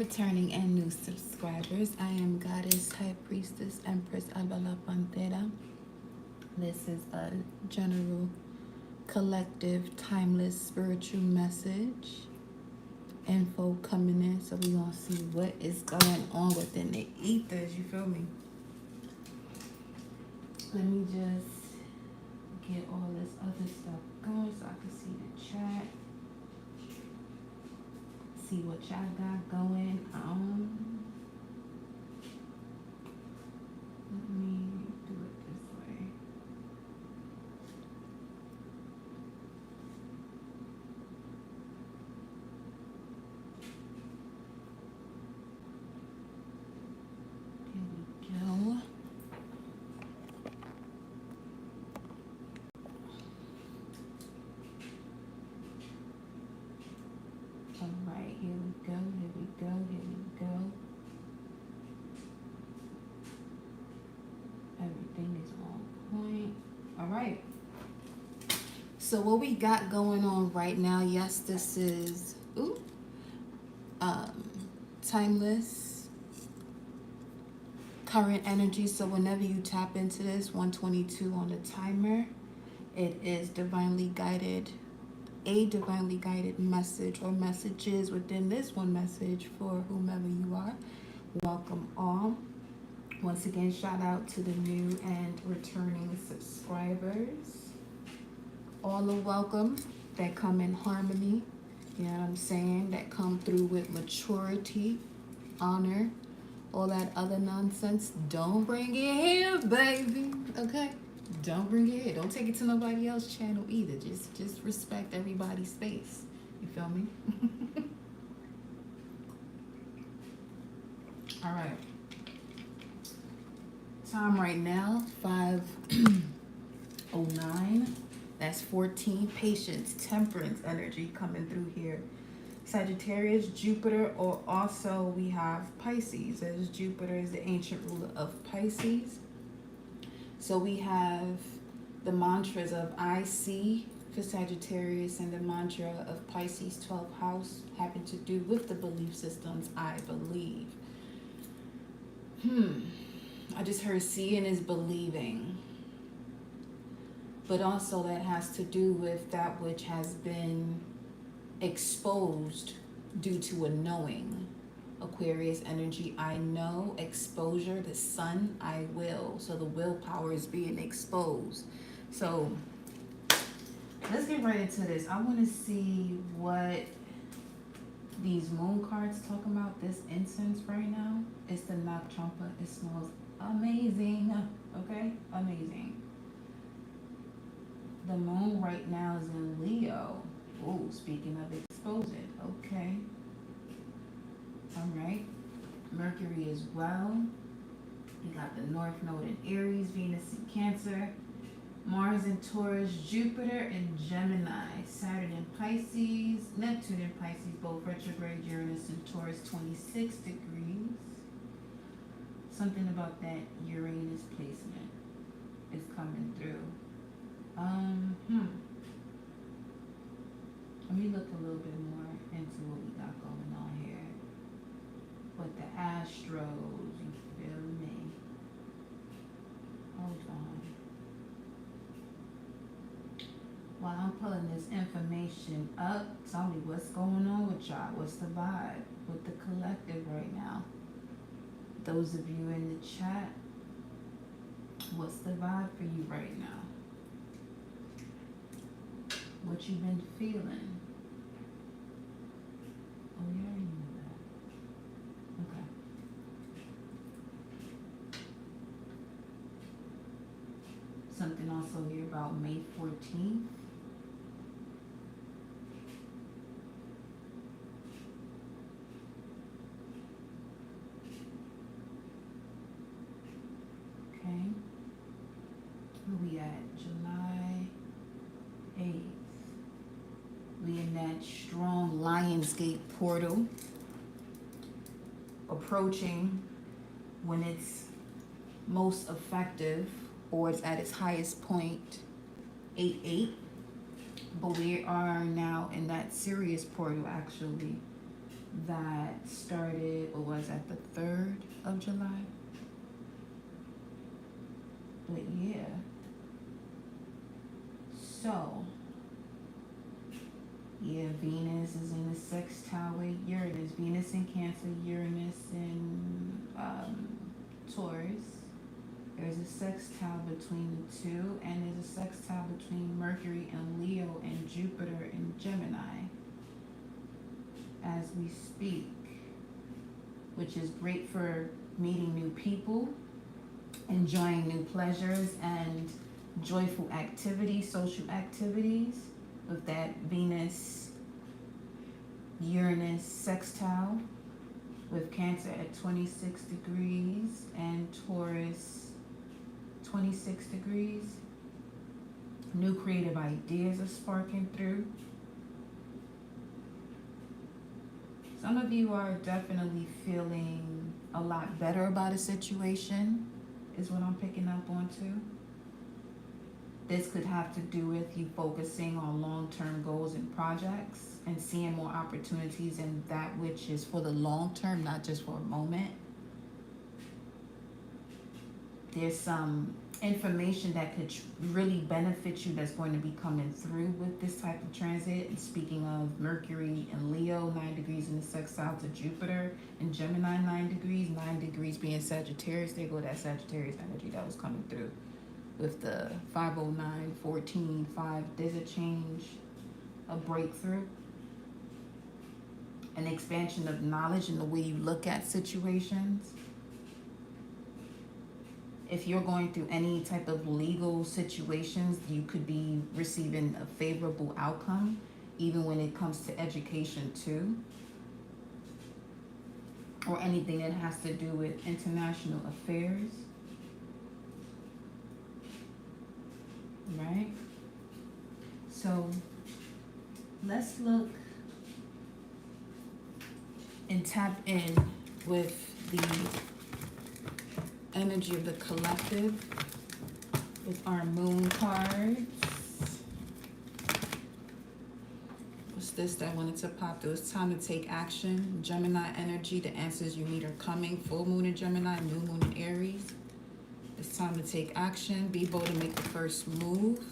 Returning and new subscribers, I am Goddess High Priestess Empress Abala Pantera. This is a general, collective, timeless spiritual message. Info coming in, so we gonna see what is going on within the ethers. You feel me? Let me just get all this other stuff going so I can see the chat. See what y'all got going on. Let me do it this way. Here we go. All right, here we go, here we go, here we go. Everything is on point. All right. So what we got going on right now, yes, this is timeless current energy. So whenever you tap into this 122 on the timer, it is divinely guided, a divinely guided message or messages within this one message for whomever you are. Welcome all. Once again, shout out to the new and returning subscribers. All are welcome that come in harmony, you know what I'm saying, that come through with maturity, honor, all that other nonsense. Don't bring it here, baby, okay? Don't bring it here. Don't take it to nobody else's channel either. Just respect everybody's space. You feel me? All right. Time right now, 5:09. That's 14. Patience, temperance energy coming through here. Sagittarius, Jupiter, or also we have Pisces, as Jupiter is the ancient ruler of Pisces. So we have the mantras of I see for Sagittarius and the mantra of Pisces 12th house having to do with the belief systems I believe. I just heard seeing is believing. But also that has to do with that which has been exposed due to a knowing. Aquarius energy, I know. Exposure, the sun, I will. So the willpower is being exposed. So let's get right into this. I want to see what these moon cards talk about. This incense right now, it's the Nag Champa. It smells amazing. Okay, amazing. The moon right now is in Leo. Oh, speaking of exposing. Okay. All right. Mercury as well. You got the North Node in Aries, Venus in Cancer, Mars in Taurus, Jupiter in Gemini, Saturn in Pisces, Neptune in Pisces, both retrograde, Uranus in Taurus, 26 degrees. Something about that Uranus placement is coming through. Let me look a little bit more into what we got going on here. With the Astros, you feel me? Hold on. While I'm pulling this information up, tell me what's going on with y'all. What's the vibe with the collective right now? Those of you in the chat, what's the vibe for you right now? What you been feeling? Oh, you already knew that. Okay. Something also here about May 14th. Okay. Where we at? July 8th. We in that strong Lionsgate portal, approaching when it's most effective or it's at its highest point, 8/8. But we are now in that Sirius portal actually that started, what was that, the 3rd of July? But yeah. So, yeah, Venus is in the sextile with Uranus. Venus in Cancer, Uranus in Taurus. There's a sextile between the two, and there's a sextile between Mercury and Leo and Jupiter in Gemini as we speak, which is great for meeting new people, enjoying new pleasures and joyful activities, social activities, with that Venus Uranus sextile, with Cancer at 26 degrees and Taurus 26 degrees. New creative ideas are sparking through. Some of you are definitely feeling a lot better about a situation, is what I'm picking up on too. This could have to do with you focusing on long-term goals and projects and seeing more opportunities in that which is for the long term, not just for a moment. There's some information that could really benefit you that's going to be coming through with this type of transit. And speaking of Mercury and Leo, 9 degrees in the sextile to Jupiter, and Gemini 9 degrees, 9 degrees being Sagittarius. There go that Sagittarius energy that was coming through with the 509, 14, 5. There's a change, a breakthrough, an expansion of knowledge in the way you look at situations. If you're going through any type of legal situations, you could be receiving a favorable outcome, even when it comes to education too, or anything that has to do with international affairs, right? So let's look and tap in with the energy of the collective with our moon cards. What's this that I wanted to pop through? It's time to take action. Gemini energy, the answers you need are coming. Full moon in Gemini, new moon in Aries. It's time to take action. Be bold to make the first move.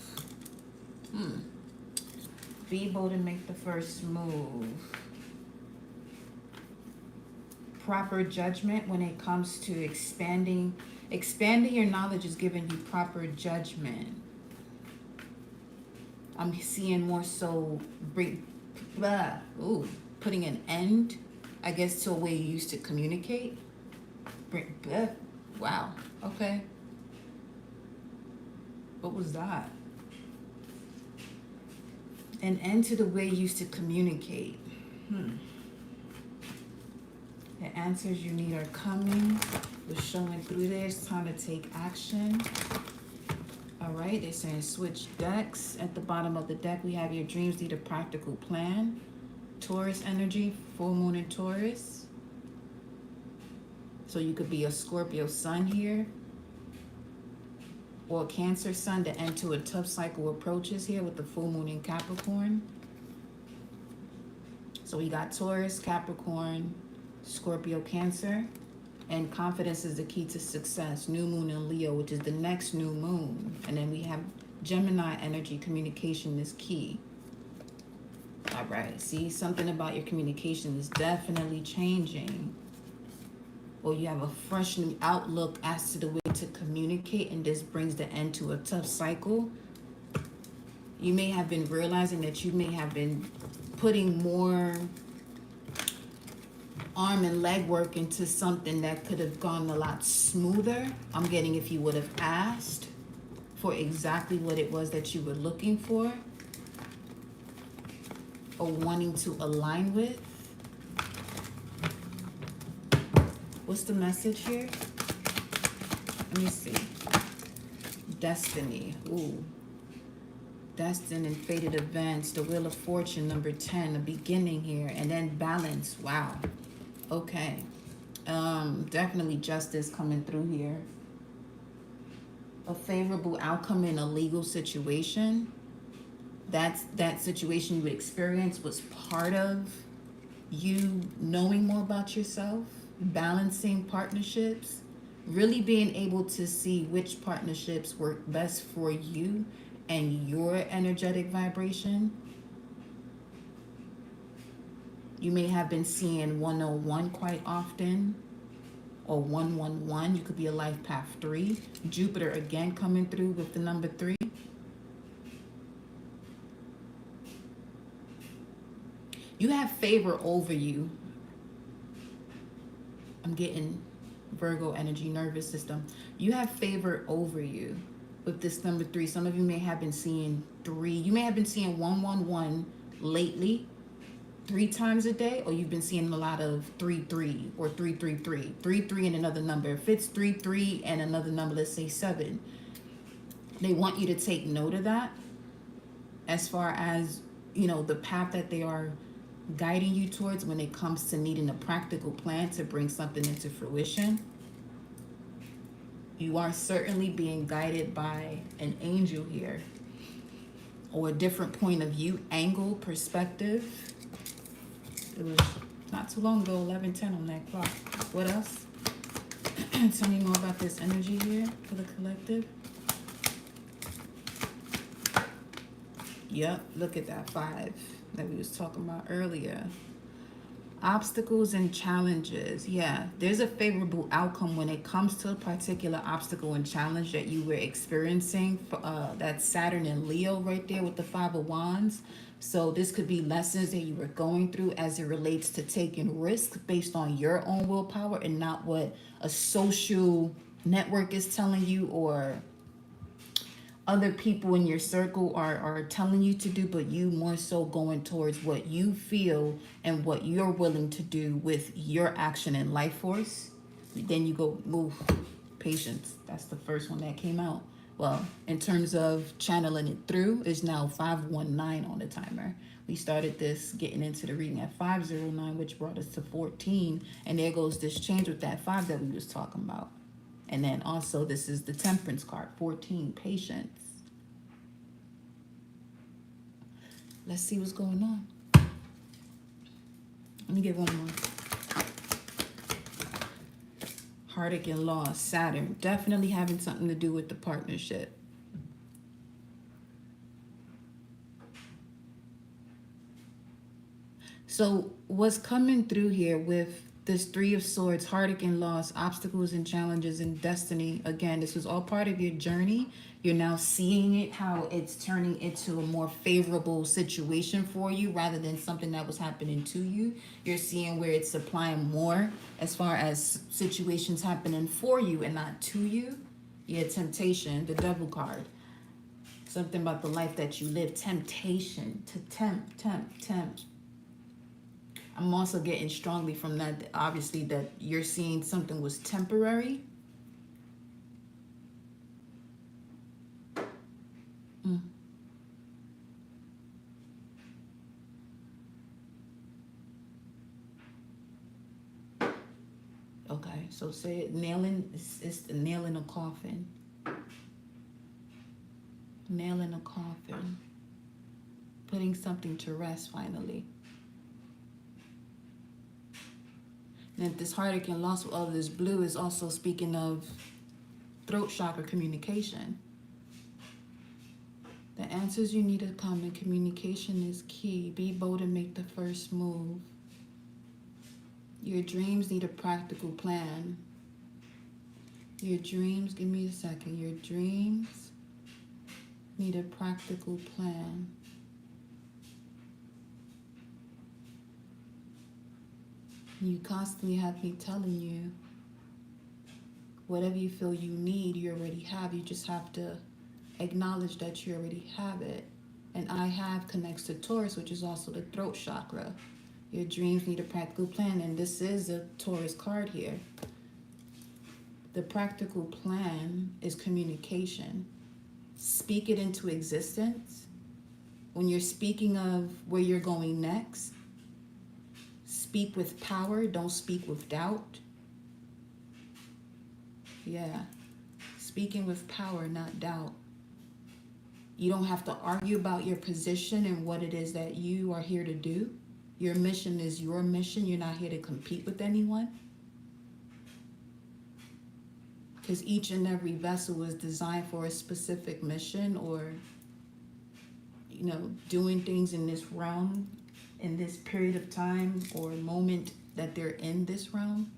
Be bold to make the first move. Proper judgment when it comes to expanding your knowledge is giving you proper judgment. I'm seeing more so putting an end, I guess, to a way you used to communicate. Wow, okay. What was that? An end to the way you used to communicate. The answers you need are coming. We're showing through there. It's time to take action. All right, they're saying switch decks. At the bottom of the deck, we have your dreams need a practical plan. Taurus energy, full moon in Taurus. So you could be a Scorpio sun here, or a Cancer sun. The end to a tough cycle approaches here with the full moon in Capricorn. So we got Taurus, Capricorn, Scorpio, Cancer, and confidence is the key to success. New moon in Leo, which is the next new moon. And then we have Gemini energy, communication is key. All right, see, something about your communication is definitely changing. Or you have a fresh new outlook as to the way to communicate, and this brings the end to a tough cycle. You may have been realizing that you may have been putting more arm and leg work into something that could have gone a lot smoother. I'm getting if you would have asked for exactly what it was that you were looking for or wanting to align with. What's the message here? Let me see. Destiny. Ooh. Destined and fated events. The Wheel of Fortune, number 10. A beginning here. And then balance. Wow. Okay. Definitely justice coming through here. A favorable outcome in a legal situation. That situation you experienced was part of you knowing more about yourself, balancing partnerships, really being able to see which partnerships work best for you and your energetic vibration. You may have been seeing 101 quite often, or 111. You could be a life path 3. Jupiter again coming through with the number 3. You have favor over you. I'm getting Virgo energy, nervous system. You have favor over you with this number 3. Some of you may have been seeing 3. You may have been seeing 111 lately, 3 times a day, or you've been seeing a lot of 33 or 333, 33 and another number. If it's 33 and another number, let's say 7, they want you to take note of that as far as, the path that they are guiding you towards when it comes to needing a practical plan to bring something into fruition. You are certainly being guided by an angel here, or a different point of view, angle, perspective. It was not too long ago, 11:10 on that clock. What else? Tell me more about this energy here for the collective. Yep, look at that 5 that we was talking about earlier. Obstacles and challenges. Yeah, there's a favorable outcome when it comes to a particular obstacle and challenge that you were experiencing. That's Saturn and Leo right there with the 5 of Wands. So this could be lessons that you were going through as it relates to taking risks based on your own willpower and not what a social network is telling you, or other people in your circle are telling you to do, but you more so going towards what you feel and what you're willing to do with your action and life force. Then you go move. Patience. That's the first one that came out. Well, in terms of channeling it through, is now 519 on the timer. We started this getting into the reading at 509, which brought us to 14. And there goes this change with that 5 that we was talking about. And then also this is the Temperance card, 14, patience. Let's see what's going on. Let me get one more. Heartache and loss, Saturn. Definitely having something to do with the partnership. So what's coming through here with this 3 of Swords, heartache and loss, obstacles and challenges and destiny. Again, this was all part of your journey. You're now seeing it, how it's turning into a more favorable situation for you rather than something that was happening to you. You're seeing where it's supplying more as far as situations happening for you and not to you. Yeah, temptation, the devil card. Something about the life that you live. Temptation, to tempt. I'm also getting strongly from that, obviously, that you're seeing something was temporary. Okay, so say it, nailing, it's the nail in a coffin. Nail in a coffin. Putting something to rest finally. And this heartache and loss of this blue is also speaking of throat chakra communication. The answers you need to come, and communication is key. Be bold and make the first move. Your dreams need a practical plan. Your dreams, give me a second. Your dreams need a practical plan. You constantly have me telling you, whatever you feel you need, you already have. You just have to acknowledge that you already have it. And I have connects to Taurus, which is also the throat chakra. Your dreams need a practical plan, and this is a Taurus card here. The practical plan is communication. Speak it into existence. When you're speaking of where you're going next, speak with power, don't speak with doubt. Yeah, speaking with power, not doubt. You don't have to argue about your position and what it is that you are here to do. Your mission is your mission. You're not here to compete with anyone. Because each and every vessel is designed for a specific mission, or, doing things in this realm, in this period of time or moment that they're in this realm.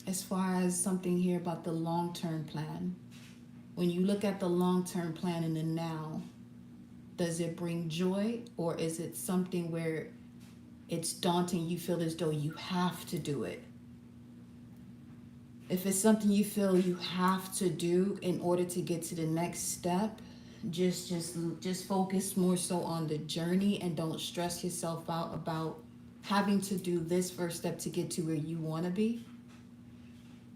As far as something here about the long-term plan, when you look at the long-term plan in the now, does it bring joy, or is it something where it's daunting? You feel as though you have to do it. If it's something you feel you have to do in order to get to the next step, just focus more so on the journey and don't stress yourself out about having to do this first step to get to where you want to be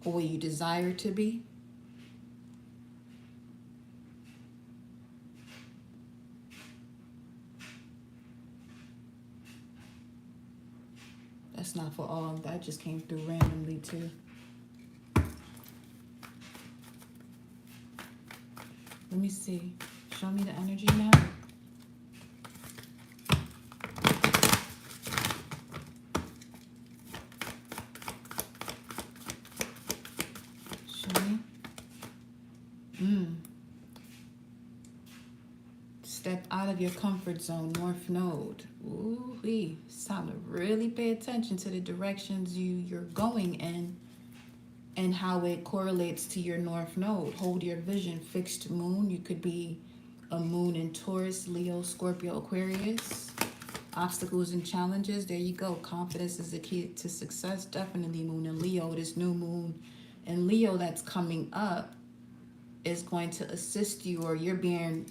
or where you desire to be. That's not for all. That just came through randomly too. Let me see. Show me the energy now. Show me. Step out of your comfort zone, North Node. Ooh-wee. It's time to really pay attention to the directions you're going in and how it correlates to your North Node. Hold your vision. Fixed moon. You could be a moon in Taurus, Leo, Scorpio, Aquarius. Obstacles and challenges. There you go. Confidence is the key to success. Definitely moon in Leo. This new moon in Leo that's coming up is going to assist you, or you're being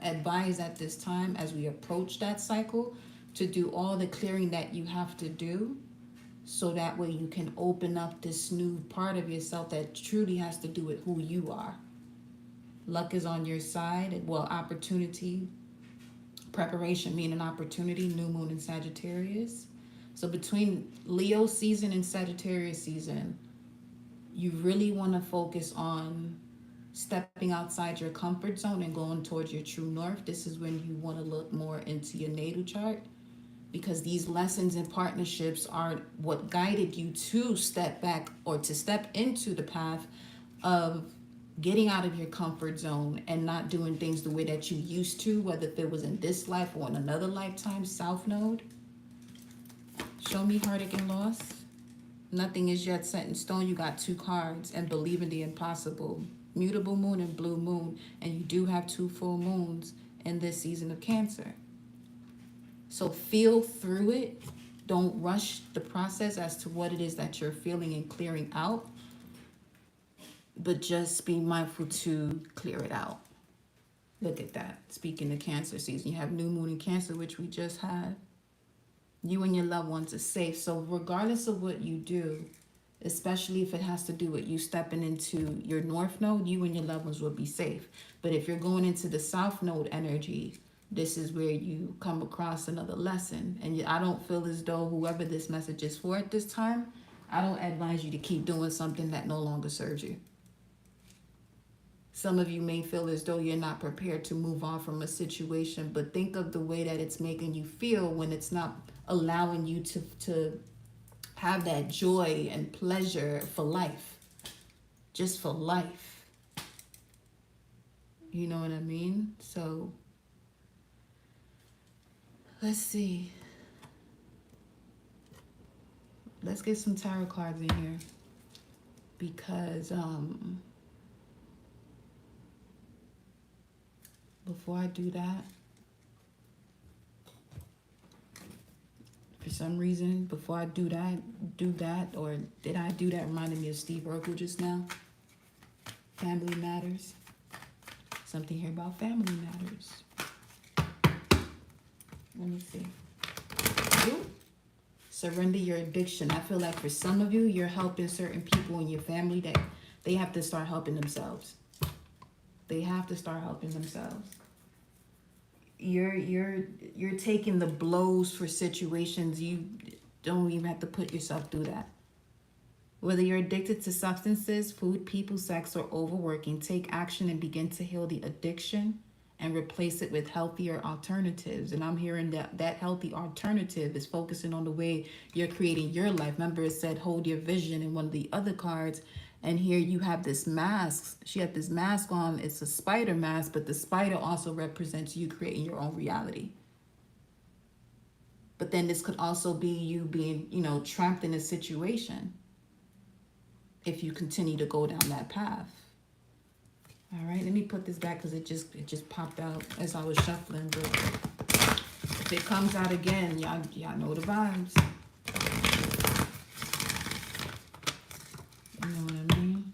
advised at this time as we approach that cycle to do all the clearing that you have to do, so that way you can open up this new part of yourself that truly has to do with who you are. Luck is on your side. Well, opportunity, preparation meaning opportunity, new moon in Sagittarius. So between Leo season and Sagittarius season, you really want to focus on stepping outside your comfort zone and going towards your true north. This is when you want to look more into your natal chart, because these lessons and partnerships are what guided you to step back or to step into the path of getting out of your comfort zone and not doing things the way that you used to, whether if it was in this life or in another lifetime. South Node. Show me heartache and loss. Nothing is yet set in stone. You got 2 cards. And believe in the impossible. Mutable moon and blue moon. And you do have 2 full moons in this season of Cancer. So feel through it. Don't rush the process as to what it is that you're feeling and clearing out. But just be mindful to clear it out. Look at that. Speaking of Cancer season, you have new moon in Cancer, which we just had. You and your loved ones are safe. So regardless of what you do, especially if it has to do with you stepping into your North Node, you and your loved ones will be safe. But if you're going into the South Node energy, this is where you come across another lesson. And I don't feel as though whoever this message is for at this time, I don't advise you to keep doing something that no longer serves you. Some of you may feel as though you're not prepared to move on from a situation, but think of the way that it's making you feel when it's not allowing you to have that joy and pleasure for life. Just for life. You know what I mean? So let's see. Let's get some tarot cards in here, because before I do that, for some reason, before I do that, or did I do that? Reminded me of Steve Urkel just now. Family matters. Something here about family matters. Let me see. Ooh. Surrender your addiction. I feel like for some of you, you're helping certain people in your family that they have to start helping themselves. They have to start helping themselves. You're taking the blows for situations you don't even have to put yourself through that. Whether you're addicted to substances, food, people, sex, or overworking, take action and begin to heal the addiction and replace it with healthier alternatives. And I'm hearing that that healthy alternative is focusing on the way you're creating your life. Remember, it said hold your vision in one of the other cards. And here you have this mask. She had this mask on. It's a spider mask, but the spider also represents you creating your own reality. But then this could also be you being, trapped in a situation if you continue to go down that path. All right, let me put this back because it just popped out as I was shuffling. But if it comes out again, y'all know the vibes. You know what I mean?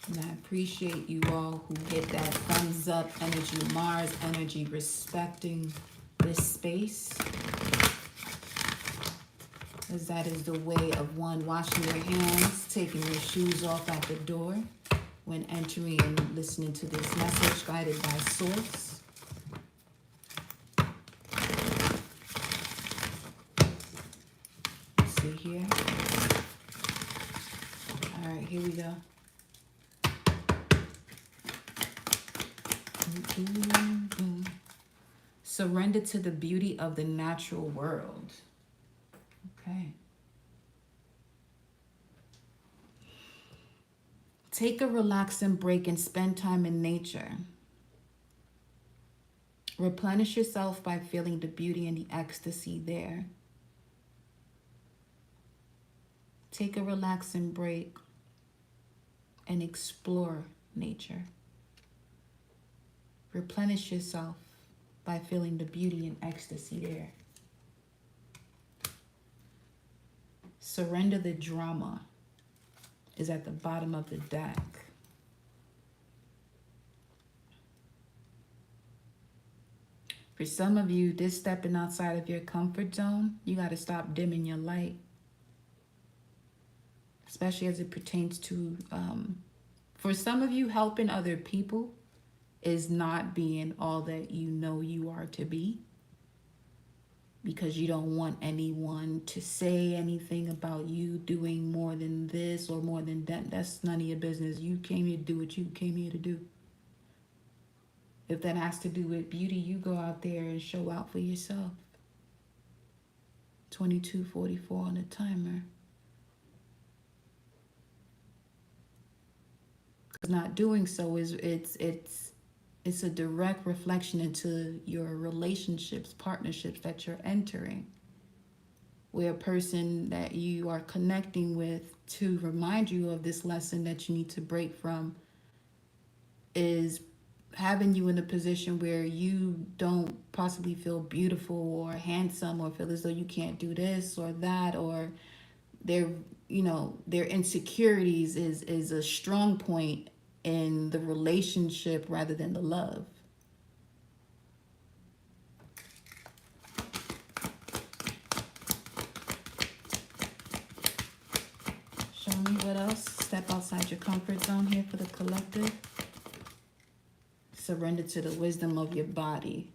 And I appreciate you all who get that thumbs up energy, Mars energy, respecting this space. As that is the way of one washing their hands, taking their shoes off at the door when entering and listening to this message guided by Source. Let's see here. All right, here we go. Surrender to the beauty of the natural world. Okay. Take a relaxing break and spend time in nature. Replenish yourself by feeling the beauty and the ecstasy there. Take a relaxing break and explore nature. Replenish yourself by feeling the beauty and ecstasy there. Surrender the drama is at the bottom of the deck. For some of you, this stepping outside of your comfort zone, you got to stop dimming your light. Especially as it pertains to, for some of you, helping other people is not being all that you know you are to be. Because you don't want anyone to say anything about you doing more than this or more than that. That's none of your business. You came here to do what you came here to do. If that has to do with beauty, you go out there and show out for yourself. 22:44 on the timer. Because not doing so is it's a direct reflection into your relationships, partnerships that you're entering. Where a person that you are connecting with to remind you of this lesson that you need to break from is having you in a position where you don't possibly feel beautiful or handsome or feel as though you can't do this or that, or their insecurities is a strong point in the relationship rather than the love. Show me what else. Step outside your comfort zone here for the collective. Surrender to the wisdom of your body.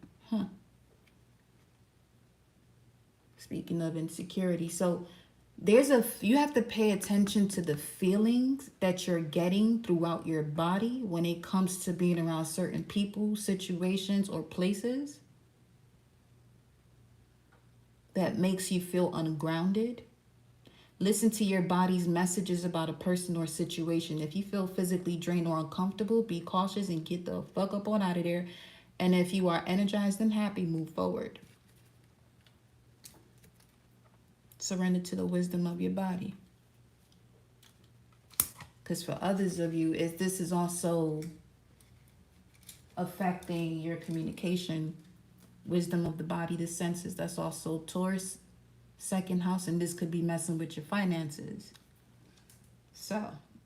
Speaking of insecurity, so you have to pay attention to the feelings that you're getting throughout your body when it comes to being around certain people, situations, or places that makes you feel ungrounded. Listen to your body's messages about a person or situation. If you feel physically drained or uncomfortable, be cautious and get the fuck up on out of there. And if you are energized and happy, move forward. Surrender to the wisdom of your body. Because for others of you, this is also affecting your communication. Wisdom of the body, the senses. That's also Taurus, second house. And this could be messing with your finances. So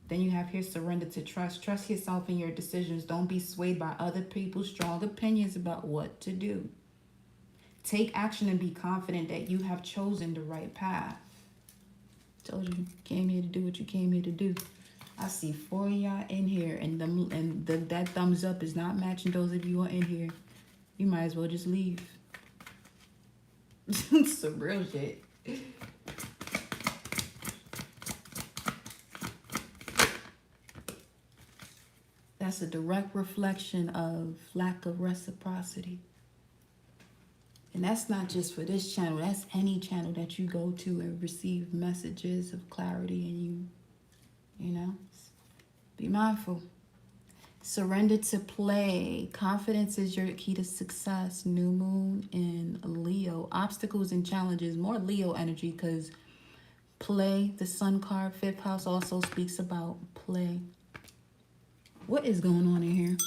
then you have here surrender to trust. Trust yourself in your decisions. Don't be swayed by other people's strong opinions about what to do. Take action and be confident that you have chosen the right path. Told you came here to do what you came here to do. I see 4 of y'all in here, and that thumbs up is not matching those of you who are in here. You might as well just leave. Some real shit. That's a direct reflection of lack of reciprocity. And that's not just for this channel. That's any channel that you go to and receive messages of clarity, and you know, be mindful. Surrender to play. Confidence is your key to success. New moon in Leo. Obstacles and challenges. More Leo energy, because play, the sun card, 5th house, also speaks about play. What is going on in here?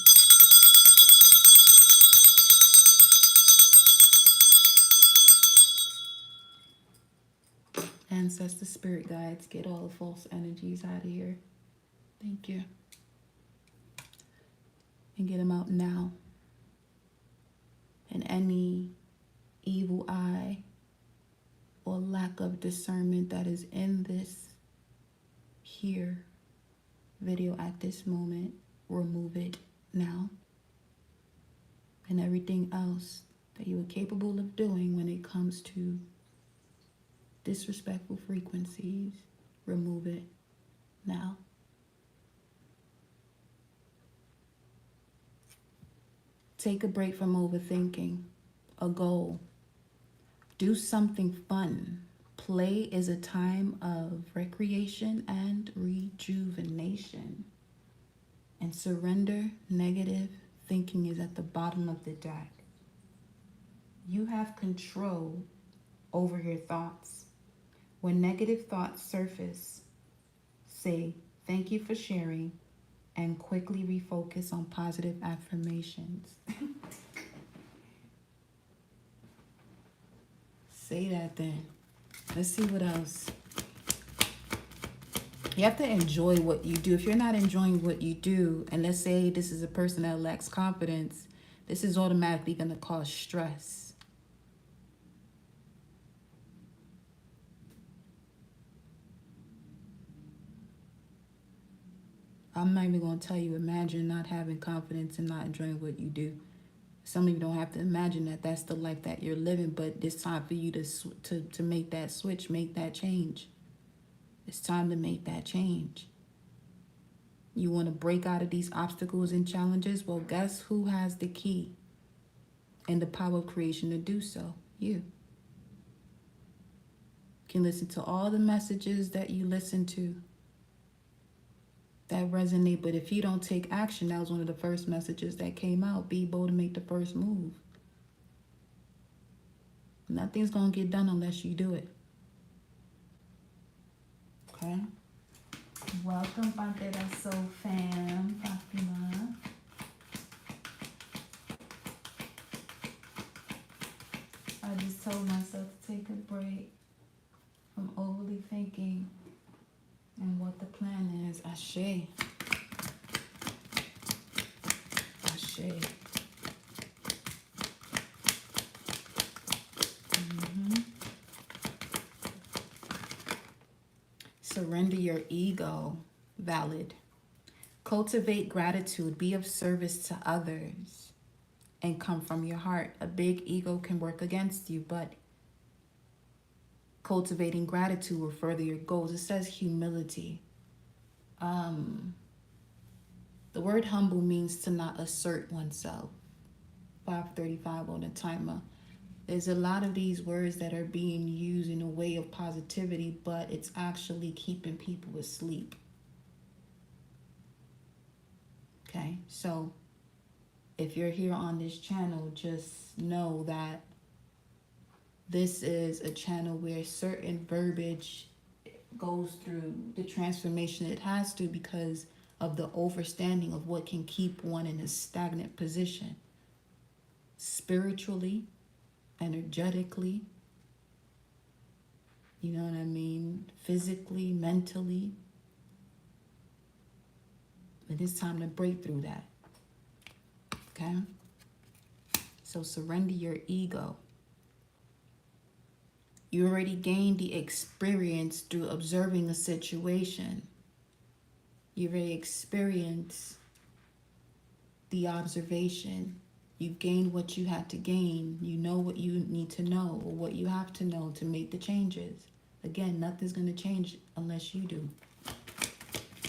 Ancestor, spirit guides, get all the false energies out of here. Thank you. And get them out now. And any evil eye or lack of discernment that is in this here video at this moment, remove it now. And everything else that you are capable of doing when it comes to disrespectful frequencies, remove it now. Take a break from overthinking a goal. Do something fun. Play is a time of recreation and rejuvenation. And surrender. Negative thinking is at the bottom of the deck. You have control over your thoughts. When negative thoughts surface, say thank you for sharing and quickly refocus on positive affirmations. Say that then. Let's see what else. You have to enjoy what you do. If you're not enjoying what you do, and let's say this is a person that lacks confidence, this is automatically going to cause stress. I'm not even going to tell you, imagine not having confidence and not enjoying what you do. Some of you don't have to imagine that that's the life that you're living, but it's time for you to make that switch, make that change. It's time to make that change. You want to break out of these obstacles and challenges? Well, guess who has the key and the power of creation to do so? You. You can listen to all the messages that you listen to that resonate, but if you don't take action, that was one of the first messages that came out. Be bold to make the first move. Nothing's going to get done unless you do it. Okay? Welcome, Pantera Soul fam, Fatima. I just told myself to take a break from overly thinking and what the plan is. Ashe. Ashe. Surrender your ego. Valid. Cultivate gratitude. Be of service to others and come from your heart. A big ego can work against you, but cultivating gratitude will further your goals. It says humility. The word humble means to not assert oneself. 535 on the timer. There's a lot of these words that are being used in a way of positivity, but it's actually keeping people asleep. Okay, so if you're here on this channel, just know that this is a channel where certain verbiage goes through the transformation it has to because of the overstanding of what can keep one in a stagnant position. Spiritually, energetically, you know what I mean? Physically, mentally. And it's time to break through that. Okay? So surrender your ego. You already gained the experience through observing a situation. You already experienced the observation. You've gained what you had to gain. You know what you need to know or what you have to know to make the changes. Again, nothing's going to change unless you do.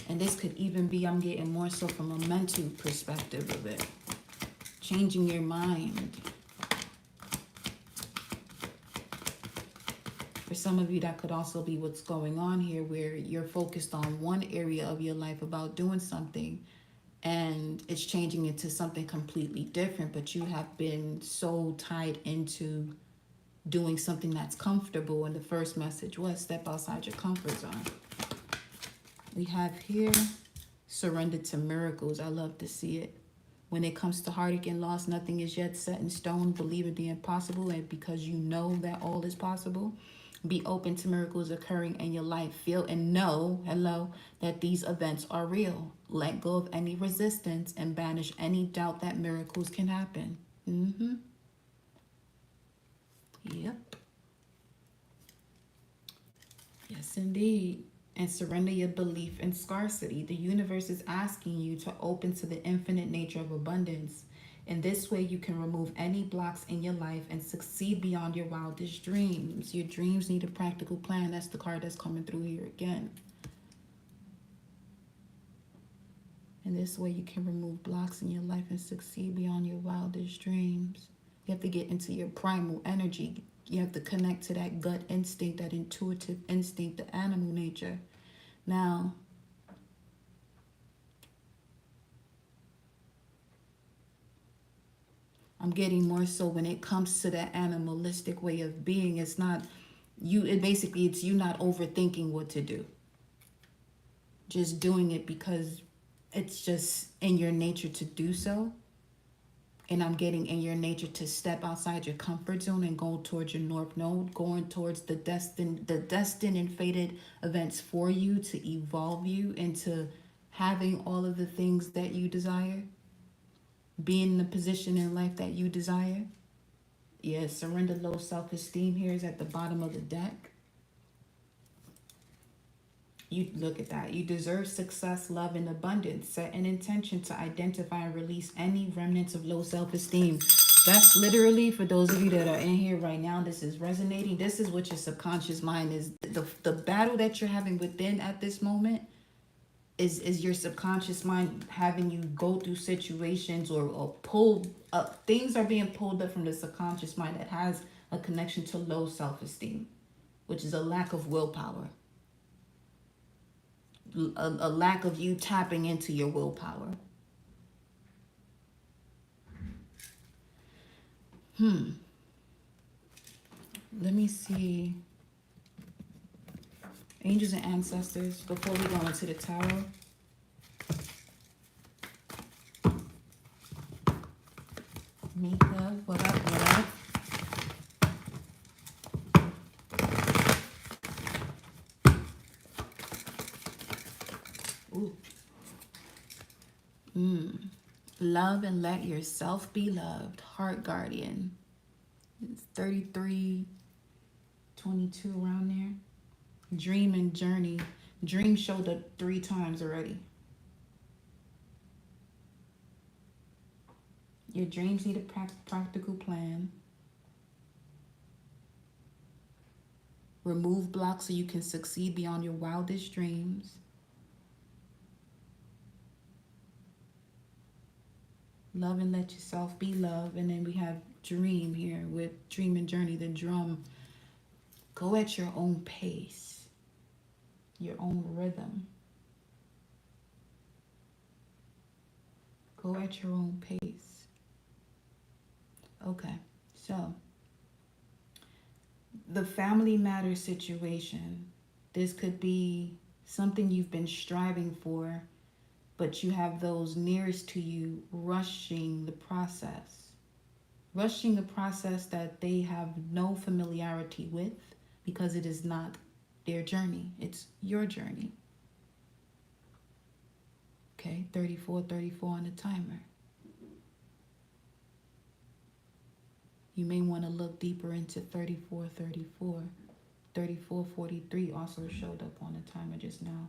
And this could even be, I'm getting more so from a mental perspective of it. Changing your mind. For some of you, that could also be what's going on here, where you're focused on one area of your life about doing something, and it's changing into something completely different, but you have been so tied into doing something that's comfortable, and the first message was step outside your comfort zone. We have here, surrender to miracles. I love to see it. When it comes to heartache and loss, nothing is yet set in stone. Believe in the impossible, and because you know that all is possible, be open to miracles occurring in your life. Feel and know, hello, that these events are real. Let go of any resistance and banish any doubt that miracles can happen. Yep. Yes, indeed. And surrender your belief in scarcity. The universe is asking you to open to the infinite nature of abundance. In this way, you can remove any blocks in your life and succeed beyond your wildest dreams. Your dreams need a practical plan. That's the card that's coming through here again. In this way, you can remove blocks in your life and succeed beyond your wildest dreams. You have to get into your primal energy. You have to connect to that gut instinct, that intuitive instinct, the animal nature. Now, I'm getting more so when it comes to that animalistic way of being, it's not you, it's you not overthinking what to do. Just doing it because it's just in your nature to do so. And I'm getting in your nature to step outside your comfort zone and go towards your north node, going towards the destined and fated events for you to evolve you into having all of the things that you desire, being in the position in life that you desire. Yes, surrender low self-esteem here is at the bottom of the deck. You look at that. You deserve success, love, and abundance. Set an intention to identify and release any remnants of low self-esteem. That's literally, for those of you that are in here right now, this is resonating. This is what your subconscious mind is. The battle that you're having within at this moment is your subconscious mind having you go through situations or pull up. Things are being pulled up from the subconscious mind that has a connection to low self-esteem, which is a lack of willpower. A lack of you tapping into your willpower. Let me see. Angels and ancestors, before we go into the tarot. Mika, what up, what up? Ooh. Love and let yourself be loved. Heart Guardian. It's 33, 22 around there. Dream and journey. Dream showed up 3 times already. Your dreams need a practical plan. Remove blocks so you can succeed beyond your wildest dreams. Love and let yourself be loved. And then we have dream here with dream and journey, the drum. Go at your own pace, your own rhythm. Go at your own pace. Okay, so the family matter situation. This could be something you've been striving for, but you have those nearest to you rushing the process. Rushing a process that they have no familiarity with because it is not their journey. It's your journey. Okay, 34 on the timer. You may want to look deeper into 34. 3443 also showed up on the timer just now.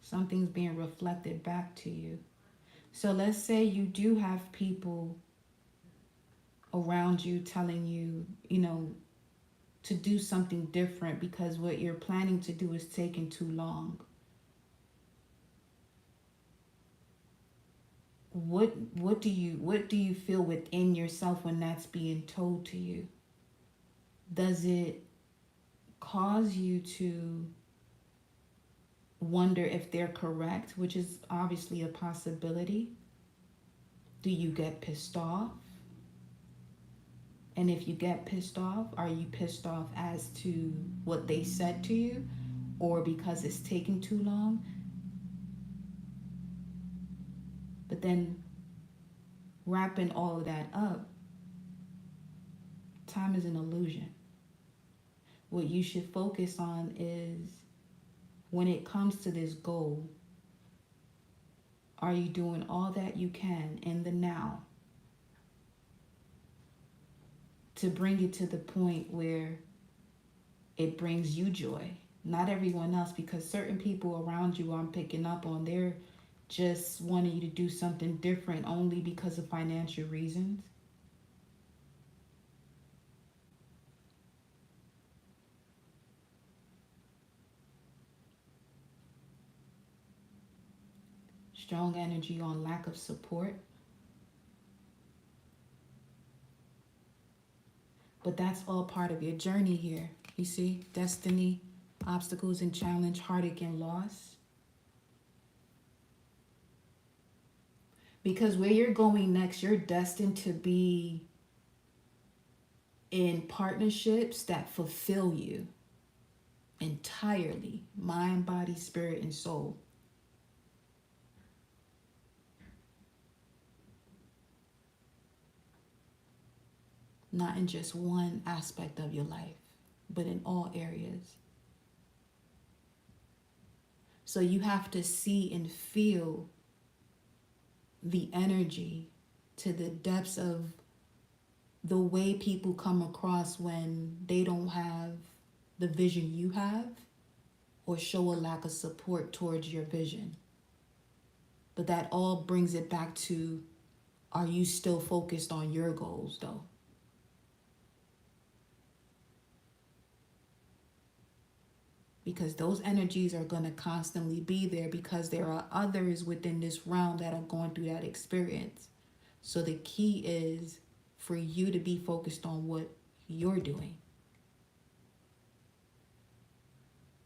Something's being reflected back to you. So let's say you do have people around you telling you, to do something different because what you're planning to do is taking too long. What do you feel within yourself when that's being told to you? Does it cause you to wonder if they're correct, which is obviously a possibility? Do you get pissed off? And if you get pissed off, are you pissed off as to what they said to you or because it's taking too long? But then wrapping all of that up, time is an illusion. What you should focus on is, when it comes to this goal, are you doing all that you can in the now to bring it to the point where it brings you joy? Not everyone else, because certain people around you, I'm picking up on, they're just wanting you to do something different only because of financial reasons. Strong energy on lack of support. But that's all part of your journey here. You see, destiny, obstacles and challenge, heartache and loss. Because where you're going next, you're destined to be in partnerships that fulfill you entirely, mind, body, spirit, and soul. Not in just one aspect of your life, but in all areas. So you have to see and feel the energy to the depths of the way people come across when they don't have the vision you have or show a lack of support towards your vision. But that all brings it back to, are you still focused on your goals though? Because those energies are going to constantly be there, because there are others within this realm that are going through that experience. So the key is for you to be focused on what you're doing.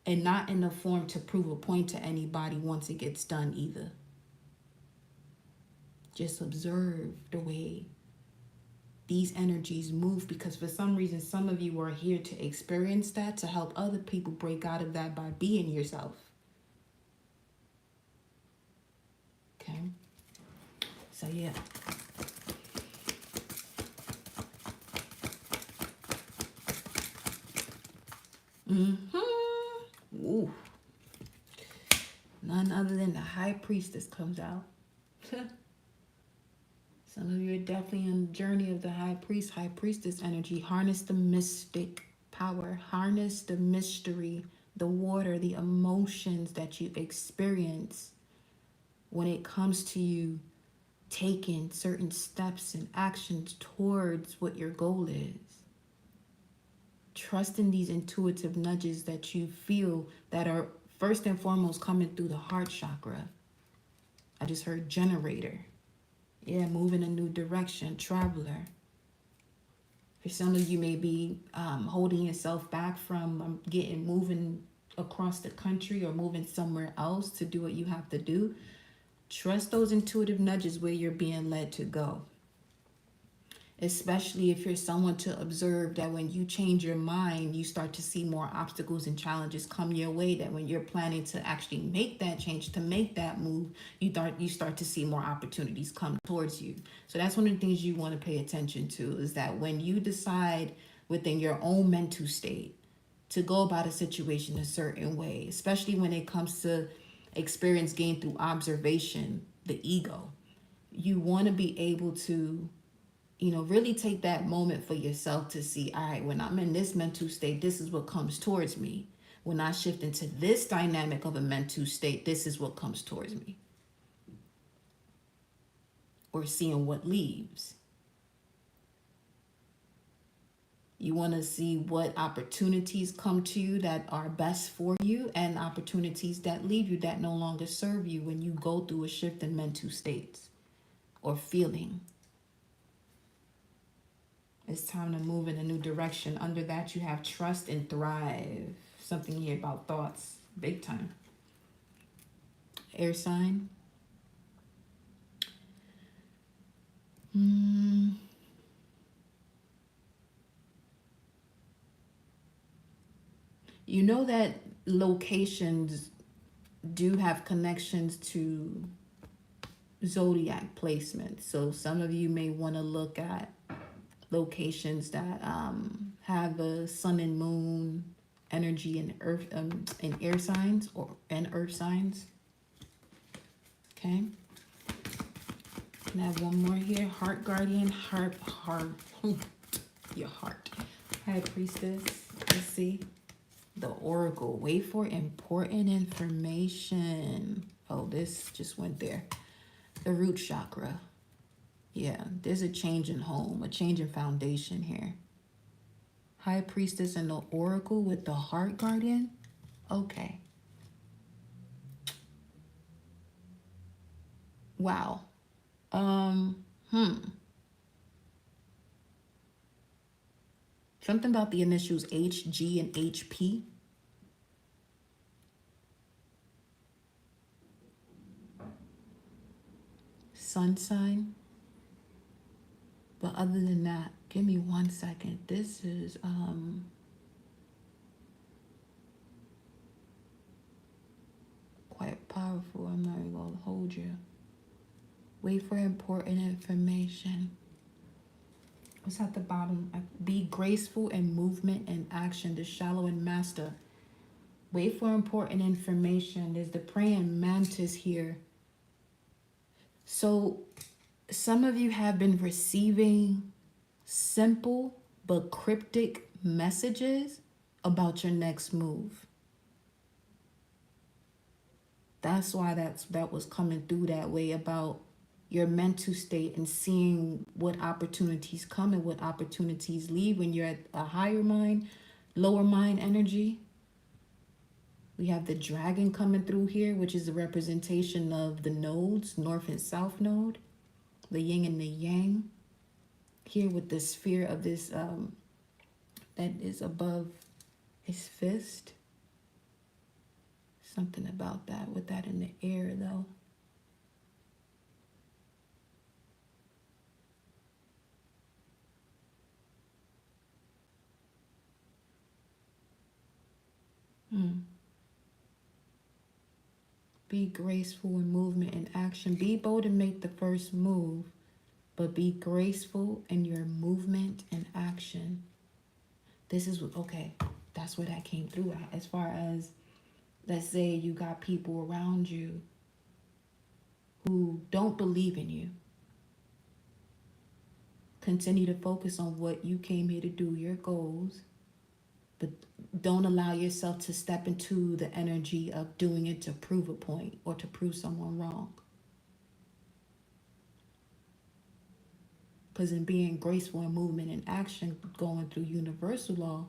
And not in the form to prove a point to anybody once it gets done either. Just observe the way these energies move, because for some reason, some of you are here to experience that, to help other people break out of that by being yourself. Okay? So yeah. Ooh. None other than the High Priestess comes out. Some of you are definitely on the journey of the High Priestess energy. Harness the mystic power. Harness the mystery, the water, the emotions that you experience when it comes to you taking certain steps and actions towards what your goal is. Trust in these intuitive nudges that you feel that are first and foremost coming through the heart chakra. I just heard generator. Yeah, move in a new direction, traveler. For some of you may be holding yourself back from moving across the country or moving somewhere else to do what you have to do. Trust those intuitive nudges where you're being led to go. Especially if you're someone to observe that when you change your mind, you start to see more obstacles and challenges come your way, that when you're planning to actually make that change, to make that move, you start to see more opportunities come towards you. So that's one of the things you want to pay attention to, is that when you decide within your own mental state to go about a situation a certain way, especially when it comes to experience gained through observation, the ego, you want to be able to really take that moment for yourself to see, all right, when I'm in this mental state, this is what comes towards me. When I shift into this dynamic of a mental state, this is what comes towards me. Or seeing what leaves. You want to see what opportunities come to you that are best for you, and opportunities that leave you that no longer serve you when you go through a shift in mental states or feeling. It's time to move in a new direction. Under that, you have trust and thrive. Something here about thoughts. Big time. Air sign. You know that locations do have connections to zodiac placements. So some of you may want to look at locations that have a sun and moon energy in earth in air signs and earth signs. Okay. And I have one more here. Heart guardian, heart, your heart. High priestess. Let's see. The oracle. Wait for important information. Oh, this just went there. The root chakra. Yeah, there's a change in home, a change in foundation here. High priestess and the oracle with the heart guardian. Okay. Wow. Something about the initials H, G, and HP. Sun sign. But other than that, give me 1 second. This is quite powerful. I'm not even gonna hold you. Wait for important information. What's at the bottom? Be graceful in movement and action. The shallow and master. Wait for important information. There's the praying mantis here. So some of you have been receiving simple but cryptic messages about your next move. That's why that was coming through that way, about your mental state and seeing what opportunities come and what opportunities leave when you're at a higher mind, lower mind energy. We have the dragon coming through here, which is a representation of the nodes, north and south node, the yin and the yang. Here with the sphere of this that is above his fist. Something about that, with that in the air though. Be graceful in movement and action. Be bold and make the first move, but be graceful in your movement and action. This is what, okay, that's where that came through at. As far as, let's say you got people around you who don't believe in you. Continue to focus on what you came here to do, your goals, but don't allow yourself to step into the energy of doing it to prove a point or to prove someone wrong. Because in being graceful in movement and action, going through universal law,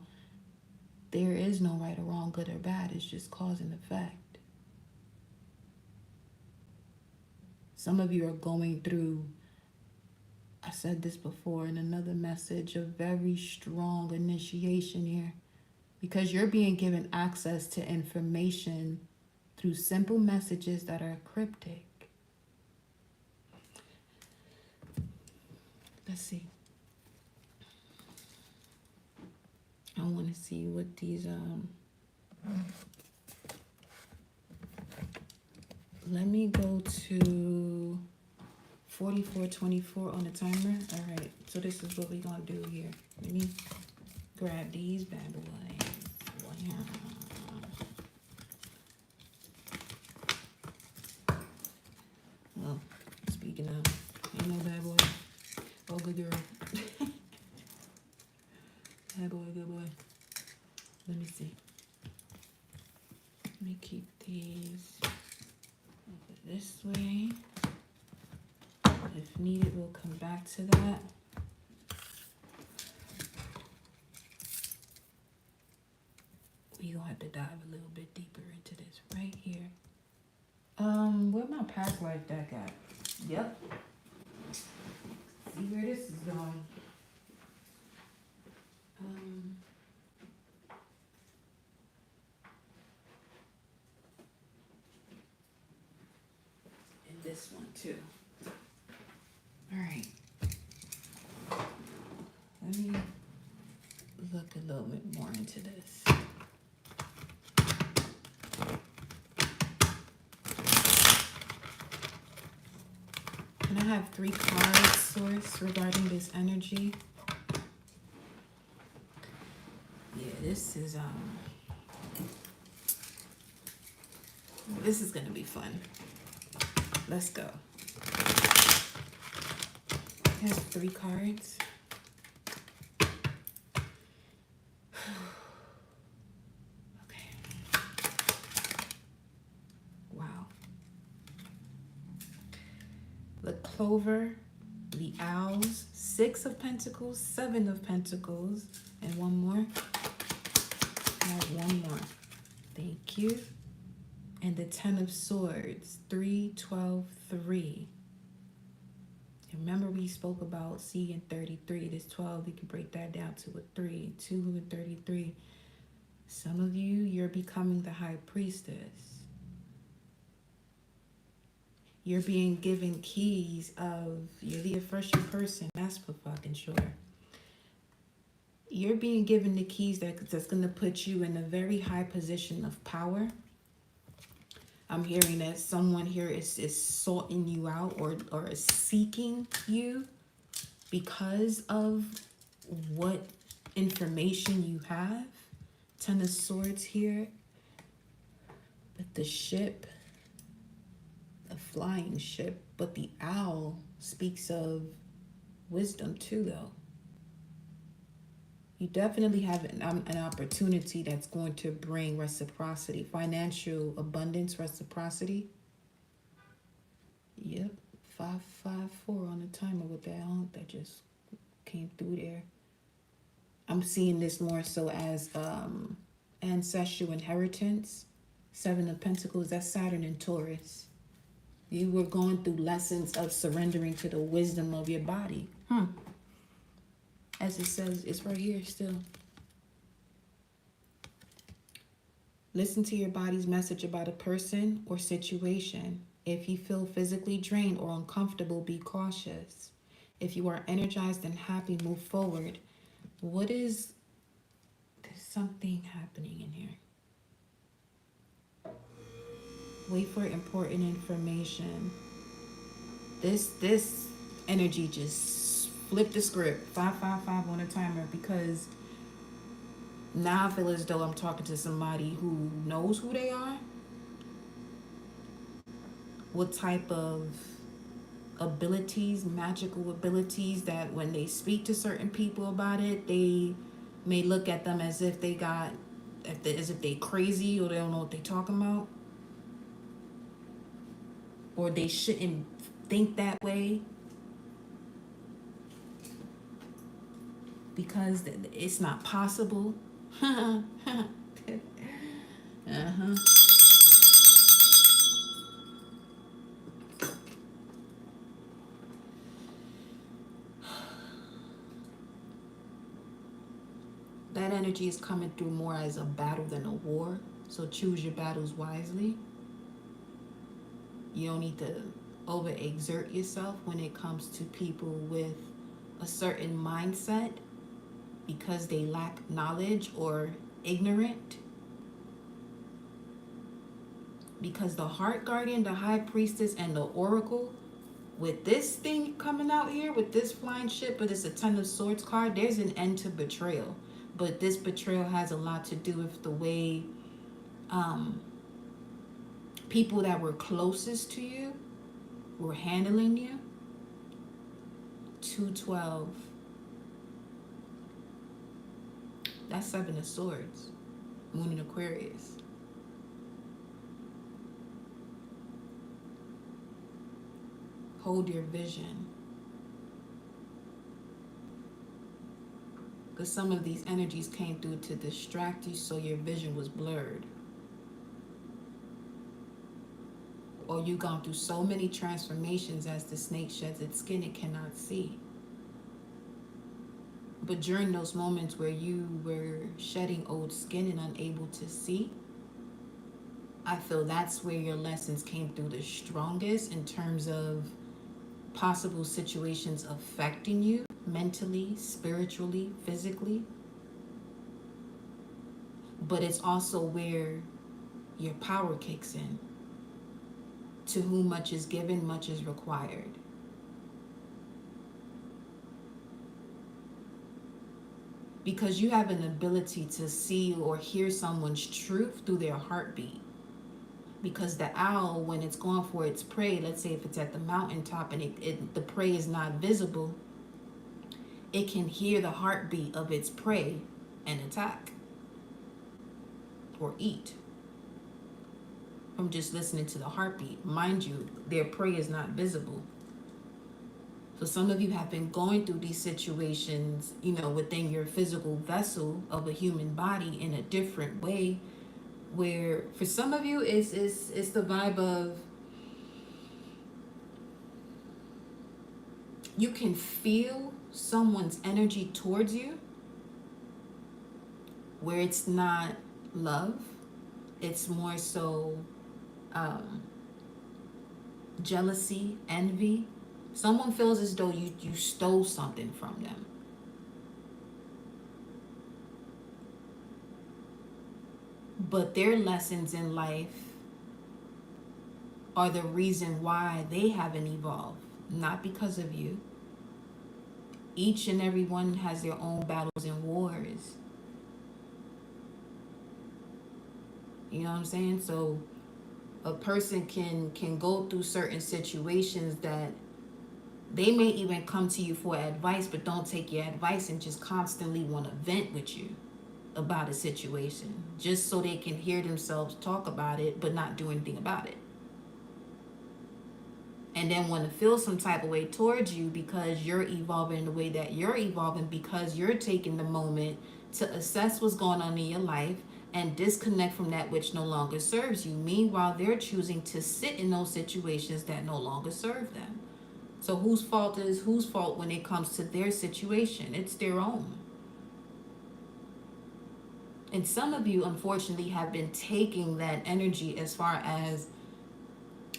there is no right or wrong, good or bad. It's just cause and effect. Some of you are going through, I said this before in another message, a very strong initiation here. Because you're being given access to information through simple messages that are cryptic. Let's see. I want to see what these let me go to 4424 on the timer. All right, so this is what we're gonna do here. Let me grab these bad boys. Well, speaking of, ain't no bad boy. Oh, good girl. Bad boy, good boy. Let me see. Let me keep these this way. If needed, we'll come back to that. We're gonna have to dive a little bit deeper into this right here. Where my past life deck at? Yep. See where this is going. And this one too. All right. Let me look a little bit more into this. And I have 3 cards, Source, regarding this energy. Yeah, this is gonna be fun. Let's go. I have 3 cards. Okay. Wow. The Clover, the Owls, 6 of Pentacles, 7 of Pentacles, and one more. I have one more. Thank you. And the 10 of Swords, 3, 12, 3. Remember we spoke about C and 33. This 12, we can break that down to a 3, 2 and 33. Some of you, you're becoming the High Priestess. You're being given keys of, you're the official person, that's for fucking sure. You're being given the keys that's going to put you in a very high position of power. I'm hearing that someone here is sorting you out or is seeking you because of what information you have. 10 of Swords here. But the ship, a flying ship, but the owl speaks of wisdom too, though. You definitely have an opportunity that's going to bring reciprocity, financial abundance, reciprocity. Yep, 554 on the timer with that honk that just came through there. I'm seeing this more so as ancestral inheritance. 7 of Pentacles, that's Saturn and Taurus. You were going through lessons of surrendering to the wisdom of your body. As it says, it's right here still. Listen to your body's message about a person or situation. If you feel physically drained or uncomfortable, be cautious. If you are energized and happy, move forward. There's something happening in here. Wait for important information. This energy just flip the script. 555 on a timer, because now I feel as though I'm talking to somebody who knows who they are. What type of abilities, magical abilities, that when they speak to certain people about it, they may look at them as if they crazy or they don't know what they're talking about. Or they shouldn't think that way. Because it's not possible. That energy is coming through more as a battle than a war. So choose your battles wisely. You don't need to overexert yourself when it comes to people with a certain mindset because they lack knowledge or ignorant. Because the Heart Guardian, the High Priestess, and the Oracle, with this thing coming out here, with this flying ship, but it's a 10 of Swords card, there's an end to betrayal. But this betrayal has a lot to do with the way people that were closest to you were handling you. 212. That's 7 of Swords. Moon in Aquarius. Hold your vision. Because some of these energies came through to distract you, so your vision was blurred. Or you've gone through so many transformations as the snake sheds its skin, it cannot see. But during those moments where you were shedding old skin and unable to see, I feel that's where your lessons came through the strongest in terms of possible situations affecting you mentally, spiritually, physically. But it's also where your power kicks in. To whom much is given, much is required. Because you have an ability to see or hear someone's truth through their heartbeat. Because the owl, when it's going for its prey, let's say if it's at the mountaintop and the prey is not visible, it can hear the heartbeat of its prey and attack or eat from just listening to the heartbeat. Mind you, their prey is not visible. So some of you have been going through these situations, within your physical vessel of a human body in a different way, where for some of you it's the vibe of you can feel someone's energy towards you where it's not love, it's more so jealousy, envy. Someone feels as though you stole something from them. But their lessons in life are the reason why they haven't evolved, not because of you. Each and every one has their own battles and wars. You know what I'm saying? So a person can go through certain situations that they may even come to you for advice, but don't take your advice and just constantly want to vent with you about a situation just so they can hear themselves talk about it but not do anything about it. And then want to feel some type of way towards you because you're evolving the way that you're evolving, because you're taking the moment to assess what's going on in your life and disconnect from that which no longer serves you. Meanwhile, they're choosing to sit in those situations that no longer serve them. So whose fault when it comes to their situation? It's their own. And some of you, unfortunately, have been taking that energy as far as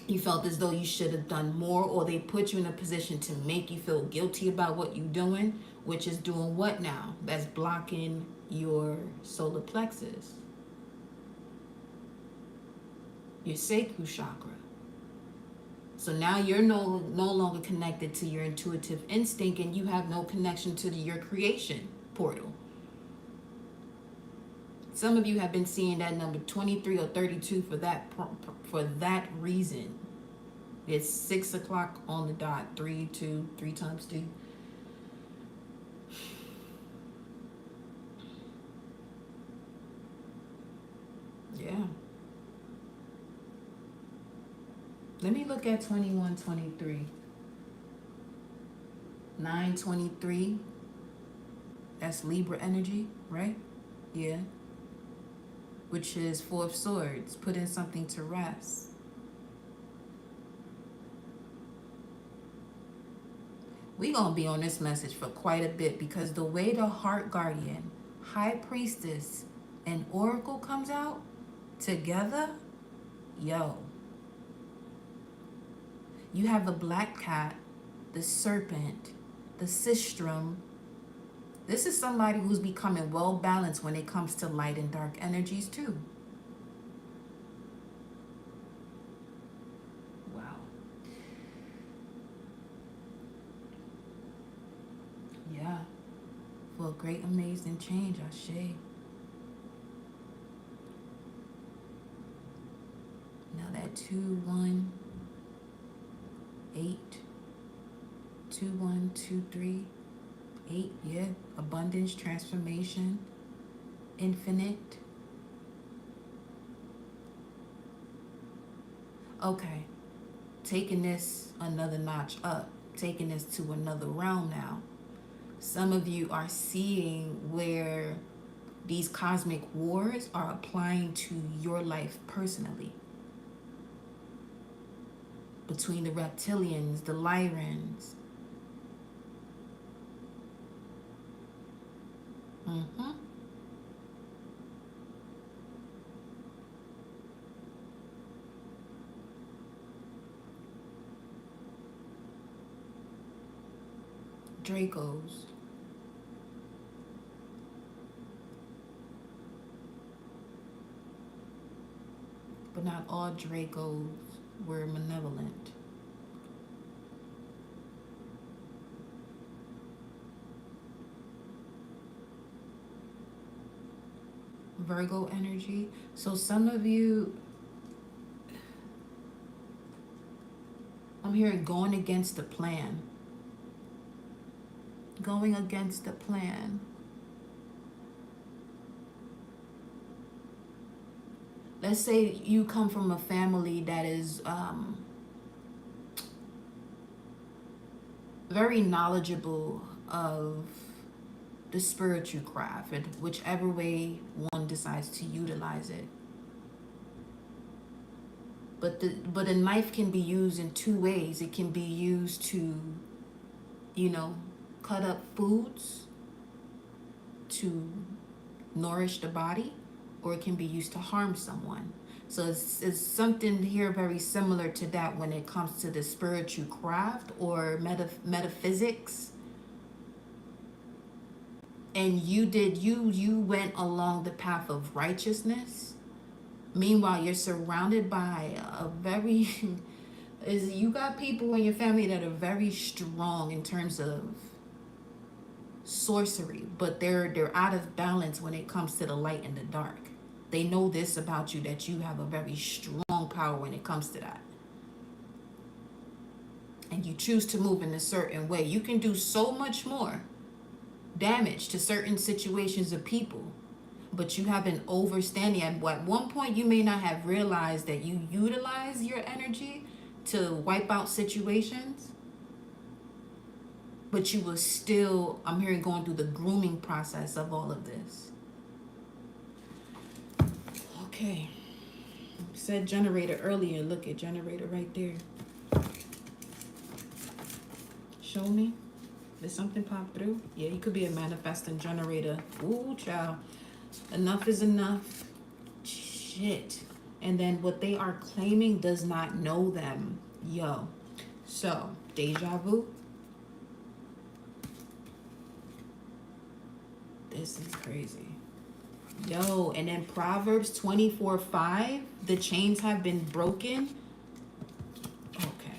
you felt as though you should have done more, or they put you in a position to make you feel guilty about what you're doing, which is doing what now? That's blocking your solar plexus, your sacral chakra. So now you're no longer connected to your intuitive instinct, and you have no connection to your creation portal. Some of you have been seeing that number 23 or 32 for that reason. It's 6 o'clock on the dot. 3 times 2. Yeah. Let me look at 2123. 923. That's Libra energy, right? Yeah. Which is 4 of Swords, putting something to rest. We're going to be on this message for quite a bit, because the way the Heart Guardian, High Priestess, and Oracle comes out together, yo. You have the Black Cat, the Serpent, the Sistrum. This is somebody who's becoming well balanced when it comes to light and dark energies too. Wow. Yeah. For a great, amazing change, Ashe. Now that 2-1-8, 2-1-2-3. 8, yeah, abundance, transformation, infinite. Okay, taking this another notch up, taking this to another realm now. Some of you are seeing where these cosmic wars are applying to your life personally. Between the reptilians, the Lyrans. Dracos. But not all Dracos were malevolent. Virgo energy. So some of you, I'm hearing going against the plan. Going against the plan. Let's say you come from a family that is very knowledgeable of the spiritual craft, and whichever way one decides to utilize it. But a knife can be used in two ways. It can be used to, cut up foods to nourish the body, or it can be used to harm someone. So it's something here very similar to that when it comes to the spiritual craft or metaphysics. And you went along the path of righteousness. Meanwhile, you're surrounded by a very you got people in your family that are very strong in terms of sorcery, but they're out of balance when it comes to the light and the dark. They know this about you, that you have a very strong power when it comes to that. And you choose to move in a certain way. You can do so much more damage to certain situations of people, but you have an overstanding. At one point, you may not have realized that you utilize your energy to wipe out situations, but you will still, I'm hearing, going through the grooming process of all of this. Okay. Said generator earlier. Look at generator right there. Show me. Did something pop through? Yeah, you could be a manifesting generator. Ooh, child. Enough is enough. Shit. And then what they are claiming does not know them. Yo. So, deja vu. This is crazy. Yo, and then Proverbs 24:5, the chains have been broken. Okay.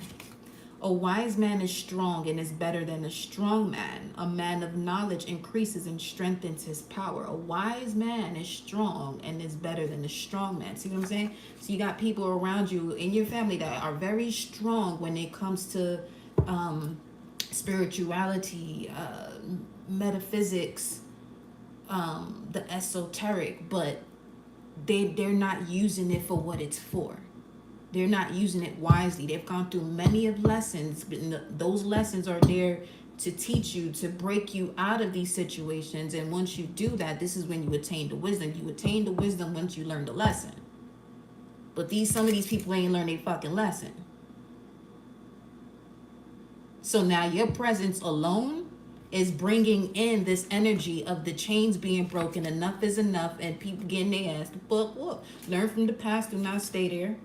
A wise man is strong and is better than a strong man. A man of knowledge increases and strengthens his power. A wise man is strong and is better than a strong man. See what I'm saying? So you got people around you in your family that are very strong when it comes to spirituality, metaphysics, the esoteric, but they're not using it for what it's for. They're not using it wisely. They've gone through many of lessons, but those lessons are there to teach you, to break you out of these situations. And once you do that, this is when you attain the wisdom. You attain the wisdom once you learn the lesson. But some of these people ain't learned a fucking lesson. So now your presence alone is bringing in this energy of the chains being broken. Enough is enough, and people getting their ass the fuck whooped. Learn from the past, do not stay there.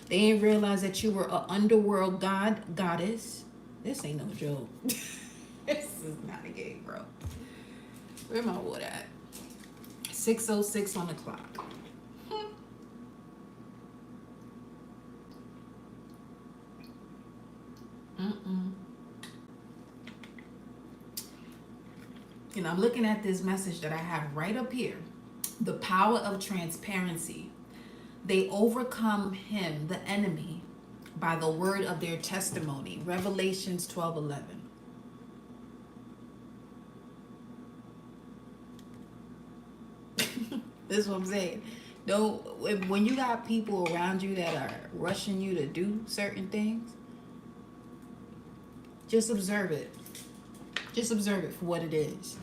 They ain't realize that you were an underworld goddess. This ain't no joke. This is not a game, bro. Where my water at? 6:06 on the clock. And I'm looking at this message that I have right up here. The power of transparency. They overcome him, the enemy, by the word of their testimony. Revelations 12:11. This is what I'm saying. Don't, when you got people around you that are rushing you to do certain things, just observe it. Just observe it for what it is.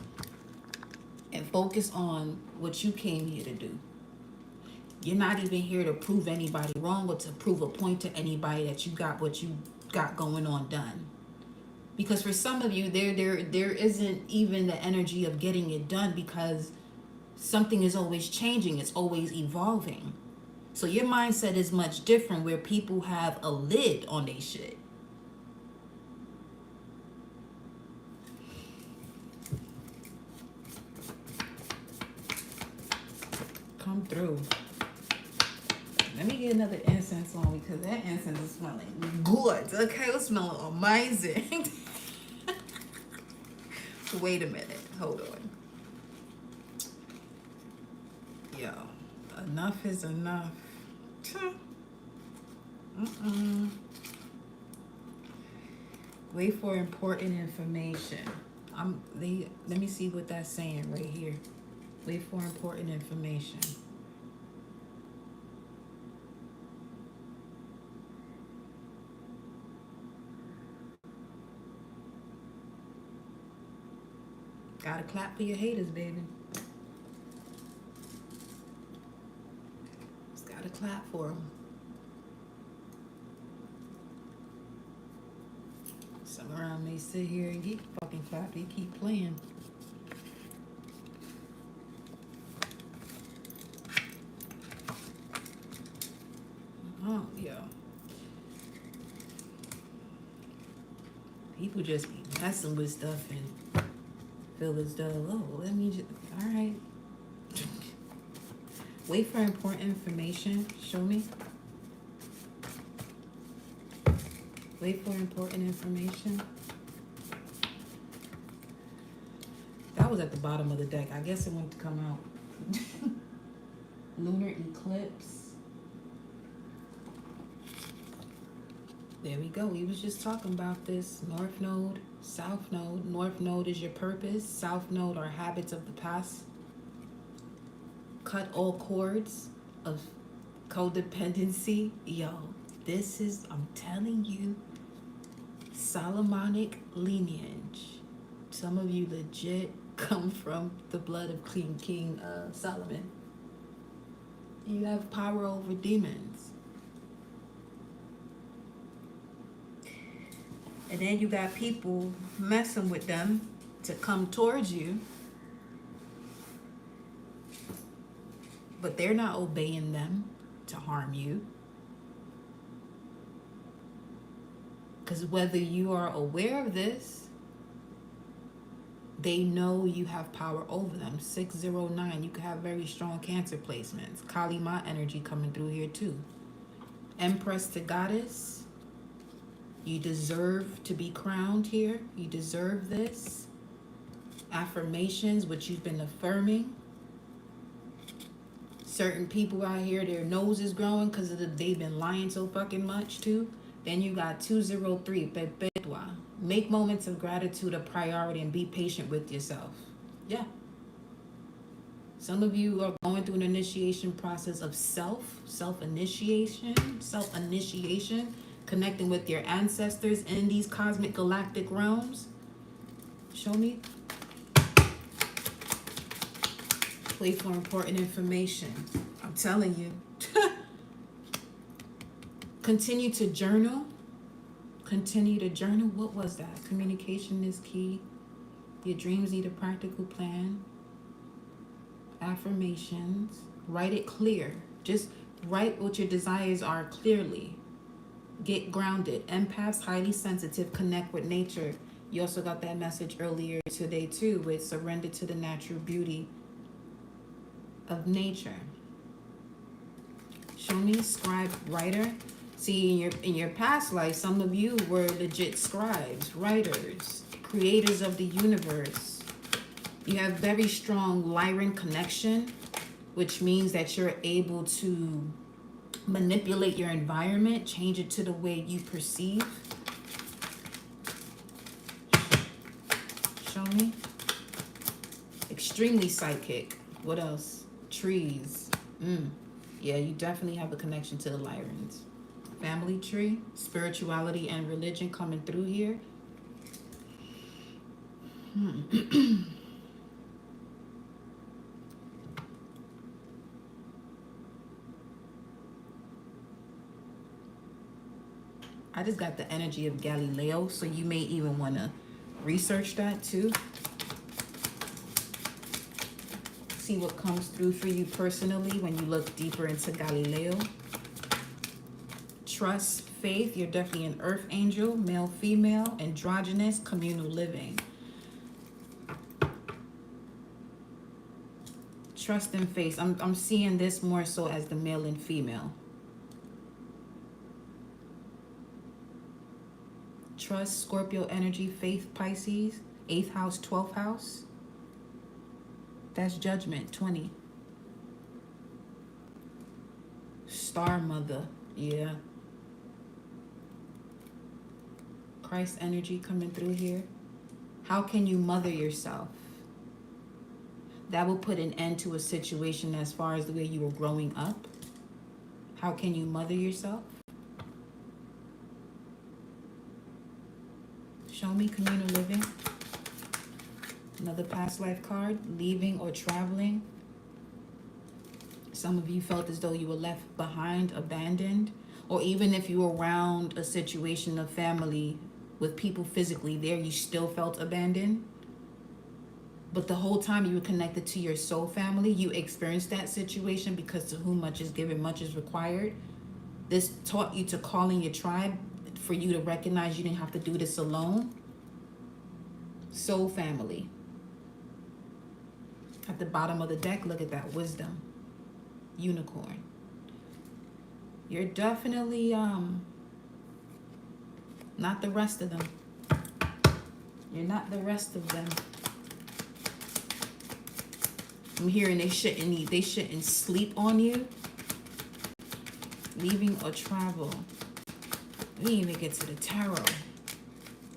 And focus on what you came here to do. You're not even here to prove anybody wrong or to prove a point to anybody that you got what you got going on done. Because for some of you, there isn't even the energy of getting it done, because something is always changing. It's always evolving. So your mindset is much different, where people have a lid on their shit. Come through. Let me get another incense on, because that incense is smelling good. Okay, it's smelling amazing. Wait a minute. Hold on. Yo, enough is enough. Wait for important information. Let me see what that's saying right here. Wait for important information. Gotta clap for your haters, baby. Just gotta clap for them. Some around may sit here and keep fucking clap. They keep playing. Oh, yeah. People just be messing with stuff and feel as though, oh, let me just, all right. Wait for important information. Show me. Wait for important information. That was at the bottom of the deck. I guess it went to come out. Lunar eclipse. There we go. We was just talking about this. North Node, South Node. North Node is your purpose. South Node are habits of the past. Cut all cords of codependency. Yo, this is, I'm telling you, Solomonic lineage. Some of you legit come from the blood of King Solomon. You have power over demons. And then you got people messing with them to come towards you, but they're not obeying them to harm you. Because whether you are aware of this, they know you have power over them. 609, you could have very strong Cancer placements. Kali Ma energy coming through here too. Empress to Goddess. You deserve to be crowned here. You deserve this. Affirmations, which you've been affirming. Certain people out here, their nose is growing because they've been lying so fucking much too. Then you got 203, Perpetua. Make moments of gratitude a priority and be patient with yourself. Yeah. Some of you are going through an initiation process of self-initiation, connecting with your ancestors in these cosmic galactic realms. Show me. Wait for important information. I'm telling you. Continue to journal. Continue to journal. What was that? Communication is key. Your dreams need a practical plan. Affirmations. Write it clear. Just write what your desires are clearly. Get grounded. Empaths, highly sensitive, connect with nature. You also got that message earlier today too, with surrender to the natural beauty of nature. Show me. Scribe, writer. See, in your past life, some of you were legit scribes, writers, creators of the universe. You have very strong Lyran connection, which means that you're able to manipulate your environment, change it to the way you perceive. Show me. Extremely psychic. What else? Trees. Yeah, you definitely have a connection to the Lyrans. Family tree, spirituality, and religion coming through here. I just got the energy of Galileo, so you may even want to research that too. See what comes through for you personally when you look deeper into Galileo. Trust, faith, you're definitely an earth angel, male, female, androgynous, communal living. Trust and faith. I'm seeing this more so as the male and female. Trust, Scorpio energy, faith, Pisces, 8th house, 12th house. That's judgment, 20. Star mother, yeah. Christ energy coming through here. How can you mother yourself? That will put an end to a situation as far as the way you were growing up. How can you mother yourself? Show me communal living. Another past life card. Leaving or traveling. Some of you felt as though you were left behind, abandoned, or even if you were around a situation of family with people physically there, you still felt abandoned. But the whole time you were connected to your soul family, you experienced that situation because to whom much is given, much is required. This taught you to call in your tribe for you to recognize you didn't have to do this alone. Soul family. At the bottom of the deck, look at that, wisdom. Unicorn. You're definitely not the rest of them. You're not the rest of them. I'm hearing they shouldn't sleep on you. Leaving or travel. We didn't even get to the tarot.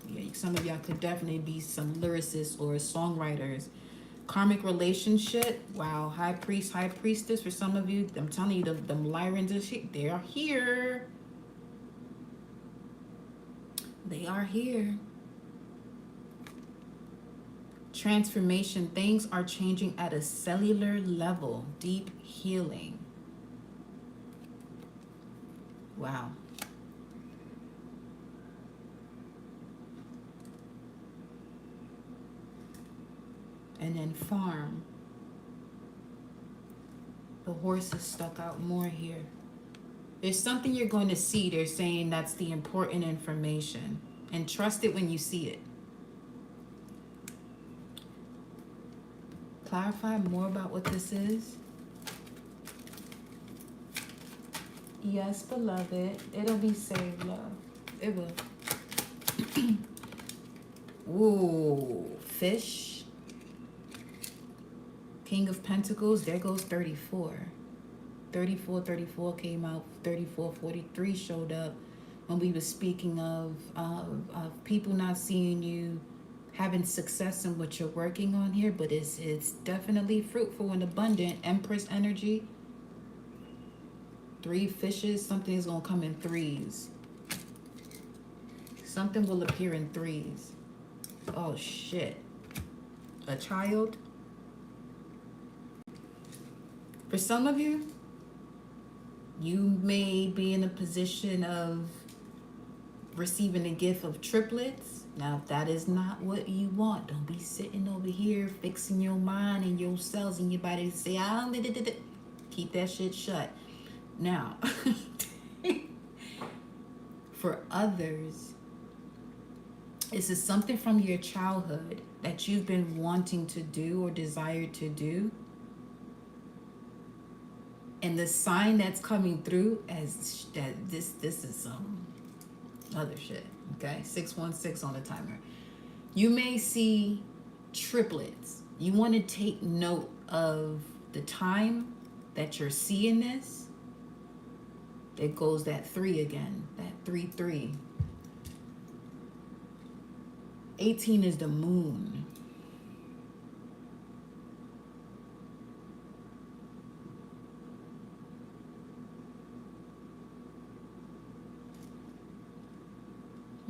Yeah, some of y'all could definitely be some lyricists or songwriters. Karmic relationship. Wow, high priest, high priestess. For some of you, I'm telling you, them Lyrans and shit, they are here. They are here. Transformation. Things are changing at a cellular level. Deep healing. Wow. And then farm. The horse is stuck out more here. There's something you're going to see. They're saying that's the important information. And trust it when you see it. Clarify more about what this is. Yes, beloved. It'll be saved, love. It will. Ooh, fish. King of Pentacles. There goes 34. 34 came out. 43 showed up when we were speaking of people not seeing you having success in what you're working on here, but it's definitely fruitful and abundant. Empress energy. 3 fishes. Something is going to come in threes. Something will appear in threes. Oh, shit. A child. For some of you, you may be in a position of receiving a gift of triplets. Now, if that is not what you want, don't be sitting over here fixing your mind and your cells and your body to say, I don't. Keep that shit shut. Now, for others, this is something from your childhood that you've been wanting to do or desired to do. And the sign that's coming through as that this is some other shit. Okay, 616 on the timer. You may see triplets. You want to take note of the time that you're seeing this. There goes that 3 again. That 3. 18 is the moon.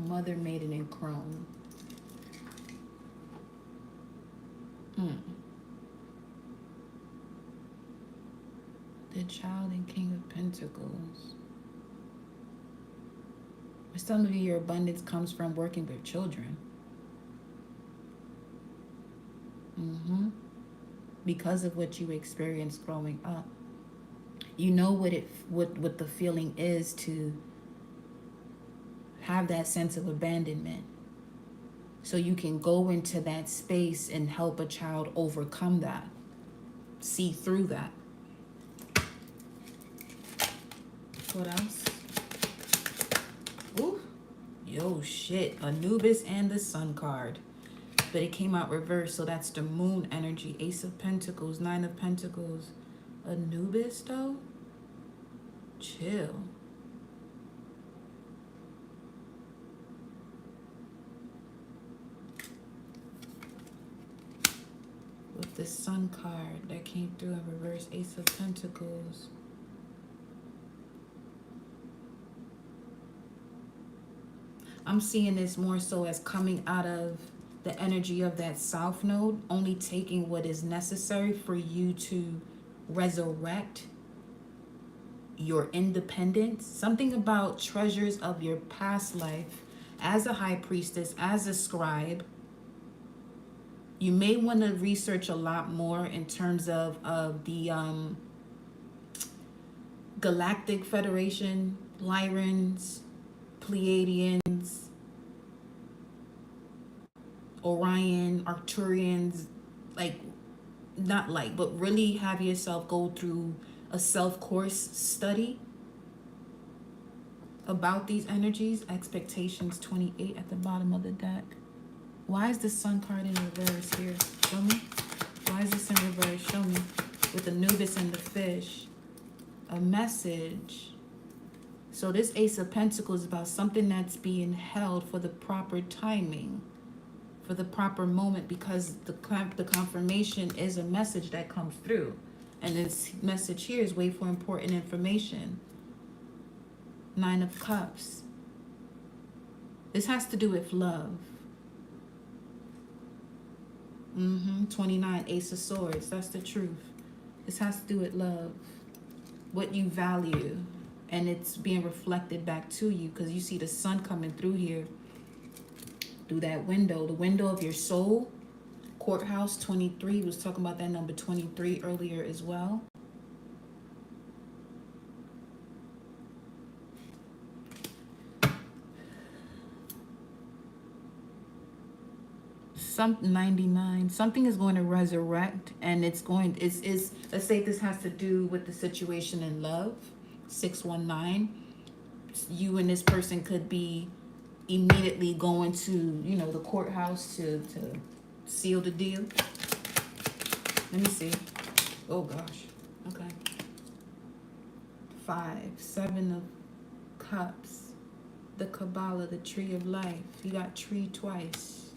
Mother, Maiden, and Crone. The Child and King of Pentacles. For some of you, your abundance comes from working with children. Because of what you experienced growing up. You know what the feeling is to have that sense of abandonment. So you can go into that space and help a child overcome that. See through that. What else? Ooh. Yo, shit. Anubis and the Sun card. But it came out reversed, so that's the Moon energy. Ace of Pentacles, Nine of Pentacles. Anubis, though? Chill. With the Sun card that came through in reverse, Ace of Pentacles. I'm seeing this more so as coming out of the energy of that South Node, only taking what is necessary for you to resurrect your independence. Something about treasures of your past life as a high priestess, as a scribe. You may want to research a lot more in terms of the Galactic Federation, Lyrans, Pleiadians, Orion, Arcturians, but really have yourself go through a self-course study about these energies. Expectations 28 at the bottom of the deck. Why is the Sun card in reverse here? Show me. Why is this in reverse? Show me. With Anubis and the fish. A message. So this Ace of Pentacles is about something that's being held for the proper timing, for the proper moment, because the confirmation is a message that comes through. And this message here is wait for important information. Nine of Cups. This has to do with love. 29, Ace of Swords. That's the truth. This has to do with love. What you value. And it's being reflected back to you, because you see the sun coming through here, through that window, the window of your soul. Courthouse 23, was talking about that number 23 earlier as well. Some 99, something is going to resurrect, and it's let's say this has to do with the situation in love. 619, you and this person could be immediately going to, the courthouse to seal the deal. Let me see. Oh gosh. Okay. 5, 7 of Cups, the Kabbalah, the Tree of Life. You got tree twice.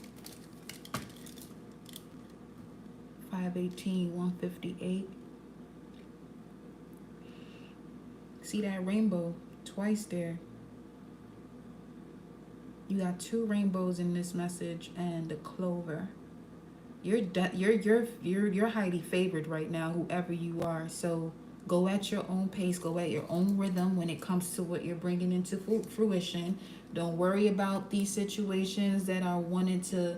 518, 158. See that rainbow twice there. You got 2 rainbows in this message and the clover. You're highly favored right now, whoever you are. So go at your own pace, go at your own rhythm when it comes to what you're bringing into fruition. Don't worry about these situations that are wanting to,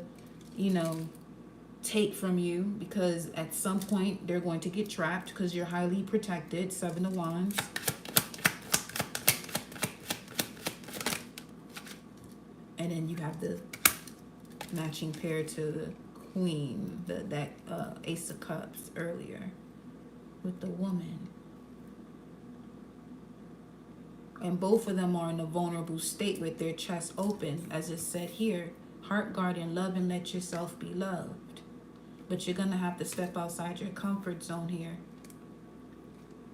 take from you, because at some point they're going to get trapped because you're highly protected. 7 of Wands. And then you have the matching pair to the Queen, that Ace of Cups earlier with the Woman. And both of them are in a vulnerable state with their chest open, as it said here. Heart guard and love and let yourself be loved. But you're going to have to step outside your comfort zone here.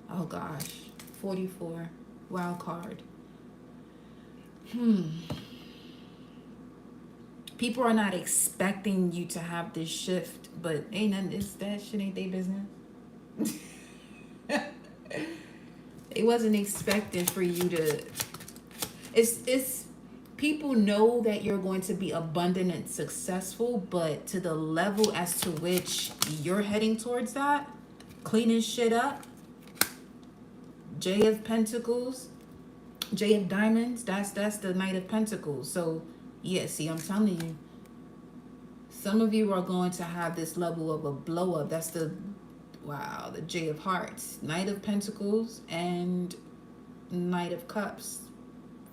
Oh gosh. 44. Wild card. People are not expecting you to have this shift, but that shit ain't their business. It wasn't expected for you to. It's people know that you're going to be abundant and successful, but to the level as to which you're heading towards that, cleaning shit up, J of Pentacles, J of Diamonds, that's the Knight of Pentacles. So yeah, see, I'm telling you, some of you are going to have this level of a blow up. That's the, wow, the J of Hearts, Knight of Pentacles and Knight of Cups.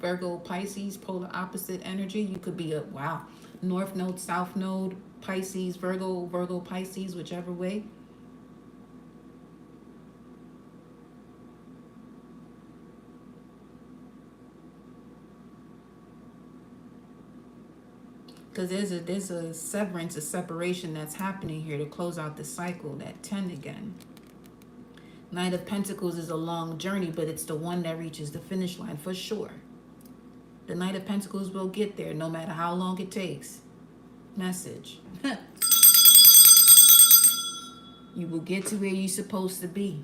Virgo, Pisces, polar opposite energy. You could be a, wow, North Node, South Node, Pisces, Virgo, Virgo, Pisces, whichever way. Because there's a severance, a separation that's happening here to close out the cycle, that 10 again. Knight of Pentacles is a long journey, but it's the one that reaches the finish line for sure. The Knight of Pentacles will get there no matter how long it takes. Message. You will get to where you're supposed to be.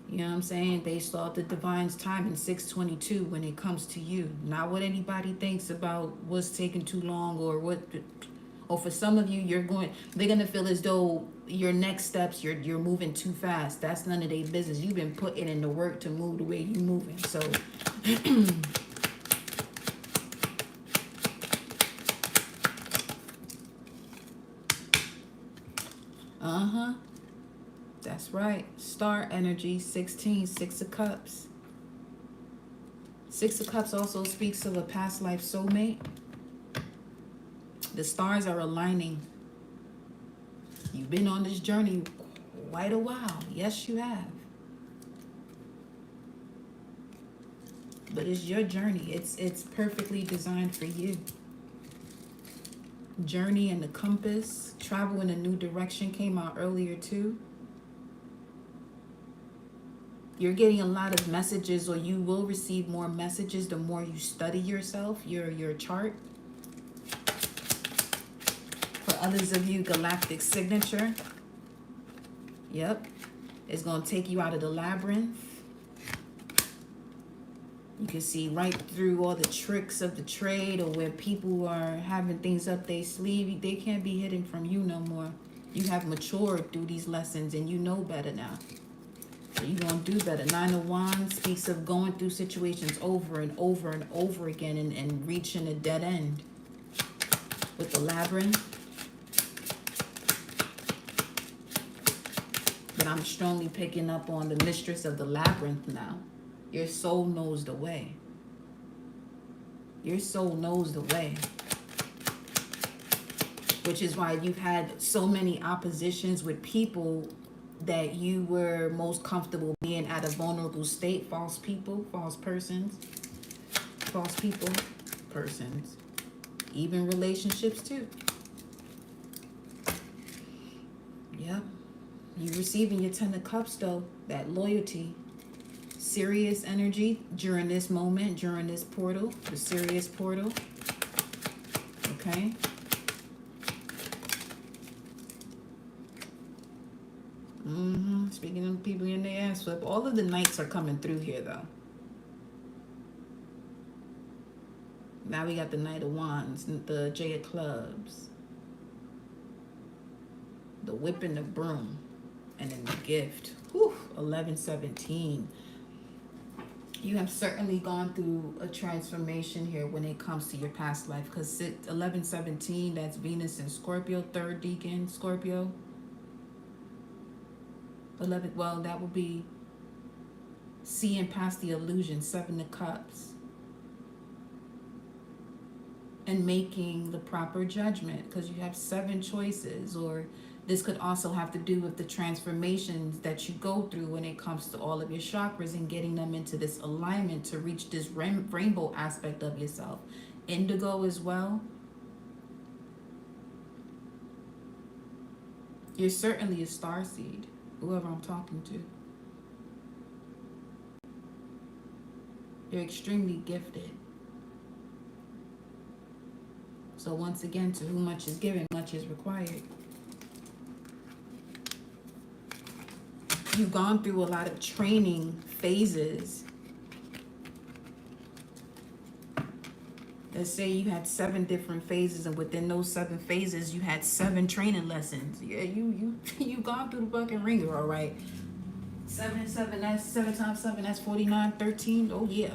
You know what I'm saying? Based off the divine's time in 622 when it comes to you. Not what anybody thinks about what's taking too long or what, or for some of you, they're going to feel as though your next steps, you're moving too fast. That's none of their business. You've been putting in the work to move the way you're moving. So, uh-huh. That's right. Star energy, 16, Six of Cups. Six of Cups also speaks of a past life soulmate. The stars are aligning. You've been on this journey quite a while. Yes, you have. But it's your journey. It's perfectly designed for you. Journey and the compass. Travel in a new direction came out earlier too. You're getting a lot of messages, or you will receive more messages the more you study yourself, your chart. For others of you, galactic signature. Yep. It's going to take you out of the labyrinth. You can see right through all the tricks of the trade, or where people are having things up their sleeve. They can't be hidden from you no more. You have matured through these lessons and you know better now. So you're going to do better. Nine of Wands speaks of going through situations over and over and over again and reaching a dead end. With the labyrinth. But I'm strongly picking up on the mistress of the labyrinth now. Your soul knows the way. Your soul knows the way. Which is why you've had so many oppositions with people that you were most comfortable being at a vulnerable state. False people, false persons, false people, persons, even relationships too. Yep. You receiving your 10 of Cups though, that loyalty, serious energy during this moment, during this portal, the serious portal. Okay. Speaking of people in their ass whip, all of the knights are coming through here though. Now we got the Knight of Wands, the J of Clubs, the whip and the broom, and then the gift. Whew, 11-17. You have certainly gone through a transformation here when it comes to your past life, because 11-17, that's Venus in Scorpio, third decan Scorpio. 11, well, that would be seeing past the illusion, 7 of Cups. And making the proper judgment, because you have 7 choices. Or this could also have to do with the transformations that you go through when it comes to all of your chakras and getting them into this alignment to reach this rainbow aspect of yourself. Indigo as well. You're certainly a starseed, whoever I'm talking to. You're extremely gifted. So once again, to whom much is given, much is required. You've gone through a lot of training phases Let's say you had 7 different phases, and within those 7 phases, you had 7 training lessons. Yeah, you've gone through the fucking ringer, all right. 7 and 7, that's 7 times 7, that's 49, 13. Oh yeah.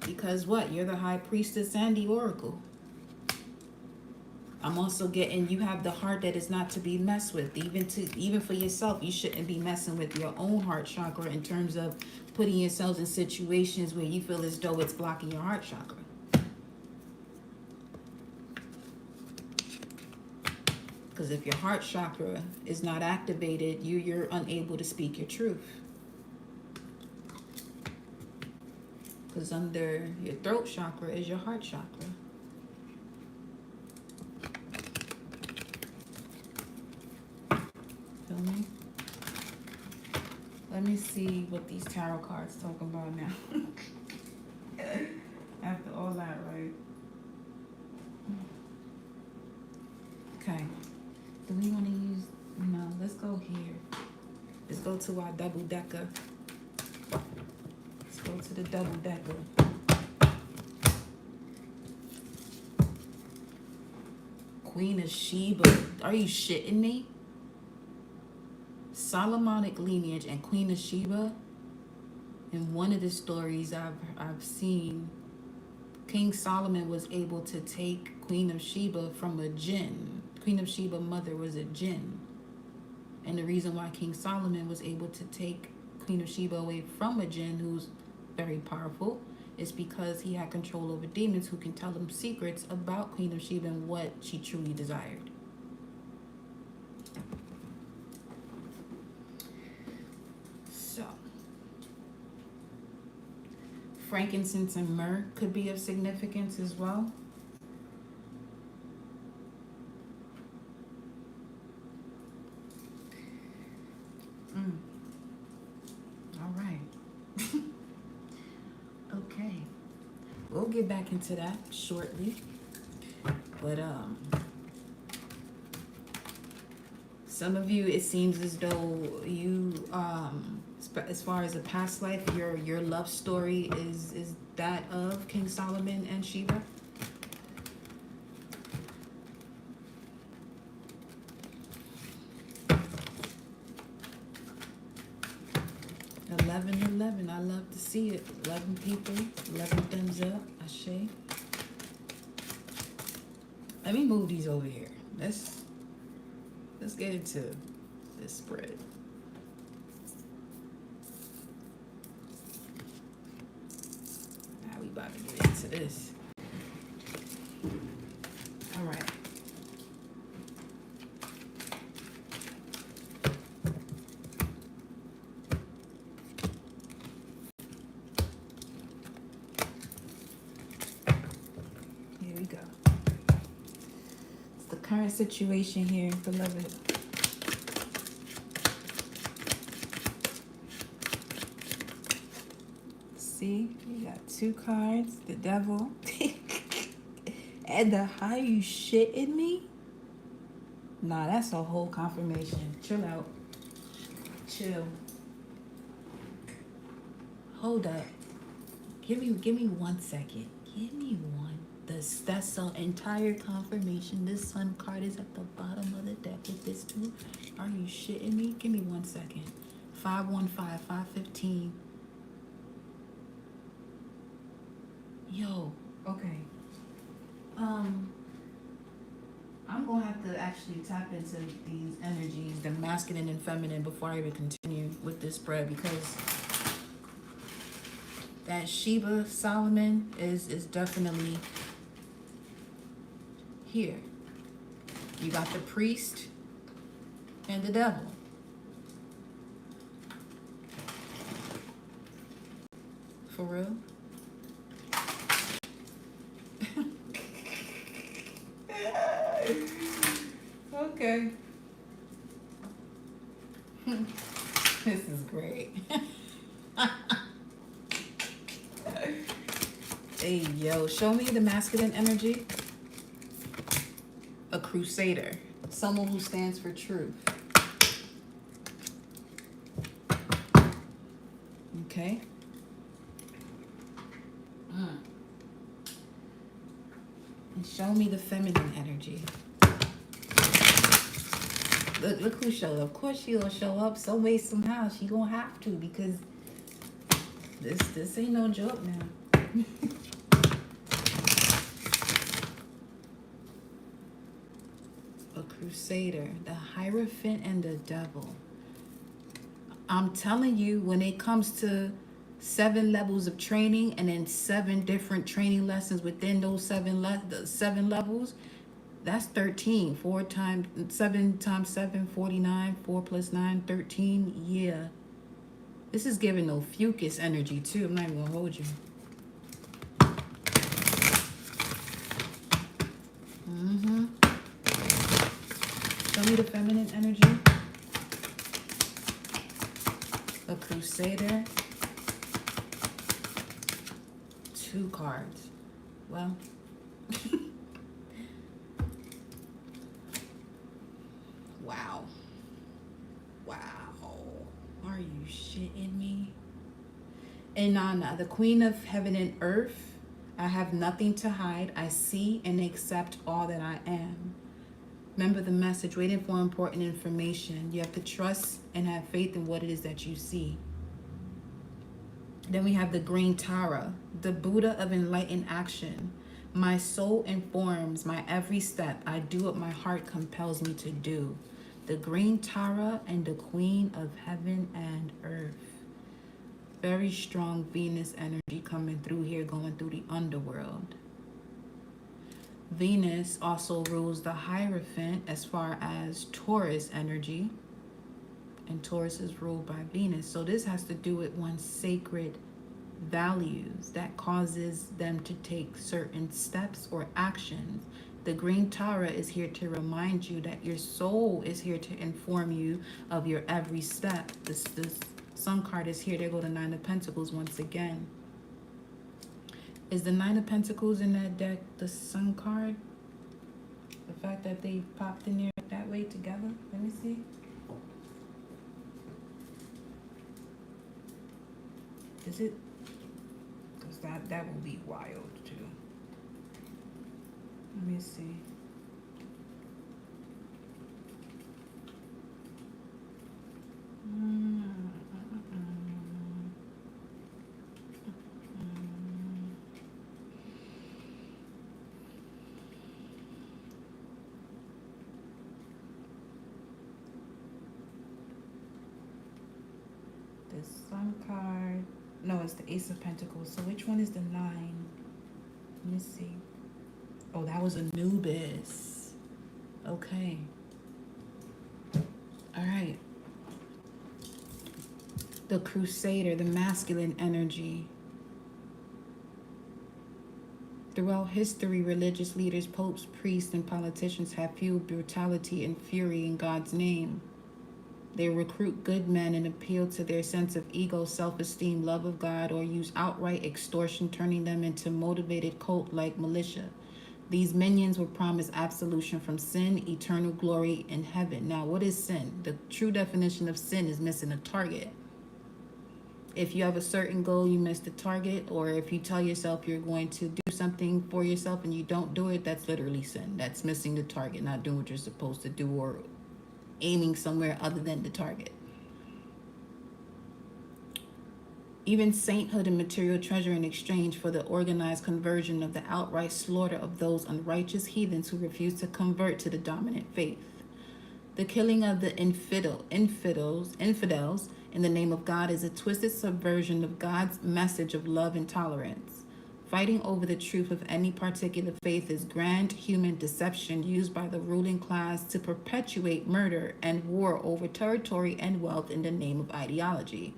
Because what? You're the high priestess and the oracle. I'm also getting you have the heart that is not to be messed with. Even for yourself, you shouldn't be messing with your own heart chakra in terms of putting yourselves in situations where you feel as though it's blocking your heart chakra. Because if your heart chakra is not activated, you're unable to speak your truth. Because under your throat chakra is your heart chakra. Feel me? Let me see what these tarot cards talking about now. After all that, right? Okay. Do we want to use... No, let's go here. Let's go to our double decker. Let's go to the double decker. Queen of Sheba. Are you shitting me? Solomonic lineage and Queen of Sheba. In one of the stories I've seen, King Solomon was able to take Queen of Sheba from a jinn. Queen of Sheba mother was a jinn. And the reason why King Solomon was able to take Queen of Sheba away from a jinn who's very powerful is because he had control over demons who can tell him secrets about Queen of Sheba and what she truly desired. So, frankincense and myrrh could be of significance as well. All right. Okay. We'll get back into that shortly. But some of you, it seems as though you as far as a past life, your love story is that of King Solomon and Sheba. I love to see it. 11 people, 11 thumbs up. Ashe. Let me move these over here. Let's get into this spread. Now we about to get into this. All right. Current situation here, beloved. See, you got 2 cards, the devil, and the how you shitting me? Nah, that's a whole confirmation. Chill out. Chill. Hold up. Give me 1 second. Give me one. That's the entire confirmation. This sun card is at the bottom of the deck with this too. Are you shitting me? Give me 1 second. 515, 515. Yo, okay. I'm gonna have to actually tap into these energies, the masculine and feminine, before I even continue with this spread, because that Sheba Solomon is definitely here. You got the priest and the devil. For real? Okay. This is great. Hey, yo, show me the masculine energy. A crusader, someone who stands for truth. Okay. Show me the feminine energy. Look who showed up. Of course she gonna show up some way, somehow. She gonna have to, because this ain't no joke now. A crusader, the Hierophant, and the devil. I'm telling you, when it comes to 7 levels of training and then 7 different training lessons within those 7 levels, that's 13. 7 times 7, 49. 4 plus 9, 13. Yeah. This is giving no fucus energy too. I'm not even gonna hold you. Show me the feminine energy. A crusader. 2 cards. Well. Wow. Wow. Are you shitting me? Inanna, the queen of heaven and earth. I have nothing to hide. I see and accept all that I am. Remember the message, waiting for important information. You have to trust and have faith in what it is that you see. Then we have the green Tara, the Buddha of enlightened action. My soul informs my every step. I do what my heart compels me to do. The green Tara and the queen of heaven and earth. Very strong Venus energy coming through here, going through the underworld. Venus also rules the Hierophant as far as Taurus energy. And Taurus is ruled by Venus. So this has to do with one's sacred values that causes them to take certain steps or actions. The green Tara is here to remind you that your soul is here to inform you of your every step. This Sun card is here. There go the 9 of Pentacles once again. Is the 9 of Pentacles in that deck the Sun card? The fact that they popped in there that way together? Let me see. Is it? Because that will be wild too. Let me see. The Sun card. No, it's the Ace of Pentacles. So which one is the 9? Let me see. Oh, that was Anubis. Okay. All right. The Crusader, the masculine energy. Throughout history, religious leaders, popes, priests, and politicians have fueled brutality and fury in God's name. They recruit good men and appeal to their sense of ego, self-esteem, love of God, or use outright extortion, turning them into motivated cult-like militia. These minions were promised absolution from sin, eternal glory, and heaven. Now, what is sin? The true definition of sin is missing a target. If you have a certain goal, you miss the target, or if you tell yourself you're going to do something for yourself and you don't do it, that's literally sin. That's missing the target, not doing what you're supposed to do, or aiming somewhere other than the target. Even sainthood and material treasure in exchange for the organized conversion of the outright slaughter of those unrighteous heathens who refuse to convert to the dominant faith. The killing of the infidels in the name of God is a twisted subversion of God's message of love and tolerance. Fighting over the truth of any particular faith is grand human deception used by the ruling class to perpetuate murder and war over territory and wealth in the name of ideology.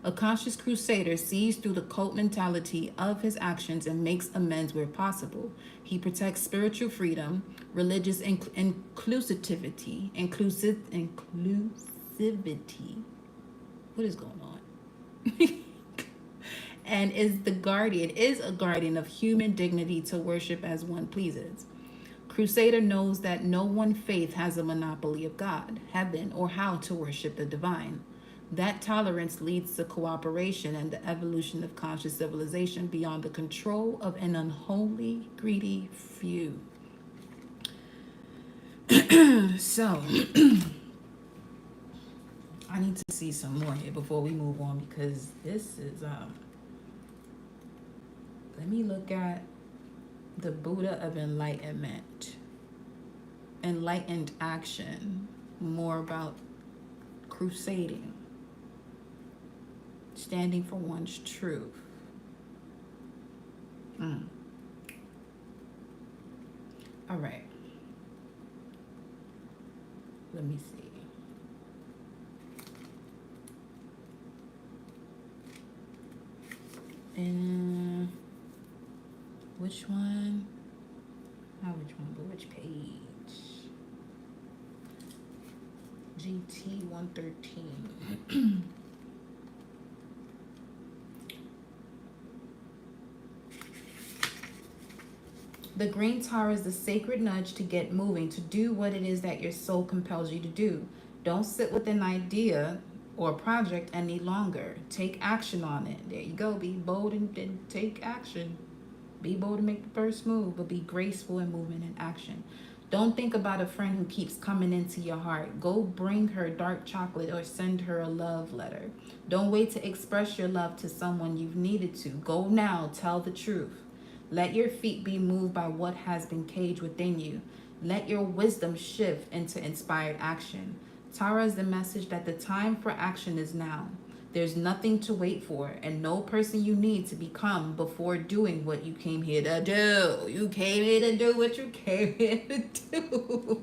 A conscious crusader sees through the cult mentality of his actions and makes amends where possible. He protects spiritual freedom, religious inclusivity. What is going on? And is a guardian of human dignity to worship as one pleases. Crusader knows that no one faith has a monopoly of God, heaven, or how to worship the divine. That tolerance leads to cooperation and the evolution of conscious civilization beyond the control of an unholy, greedy few. So, I need to see some more here before we move on, because this is let me look at the Buddha of enlightenment. Enlightened action, more about crusading, standing for one's truth. All right. Let me see. And which one? Not which one, but which page? GT 113. The green Tara is the sacred nudge to get moving, to do what it is that your soul compels you to do. Don't sit with an idea or project any longer. Take action on it. There you go. Be bold and take action. Be bold to make the first move, but be graceful in movement and action. Don't think about a friend who keeps coming into your heart. Go bring her dark chocolate or send her a love letter. Don't wait to express your love to someone you've needed to. Go now. Tell the truth. Let your feet be moved by what has been caged within you. Let your wisdom shift into inspired action. Tara is the message that the time for action is now. There's nothing to wait for and no person you need to become before doing what you came here to do. You came here to do what you came here to do.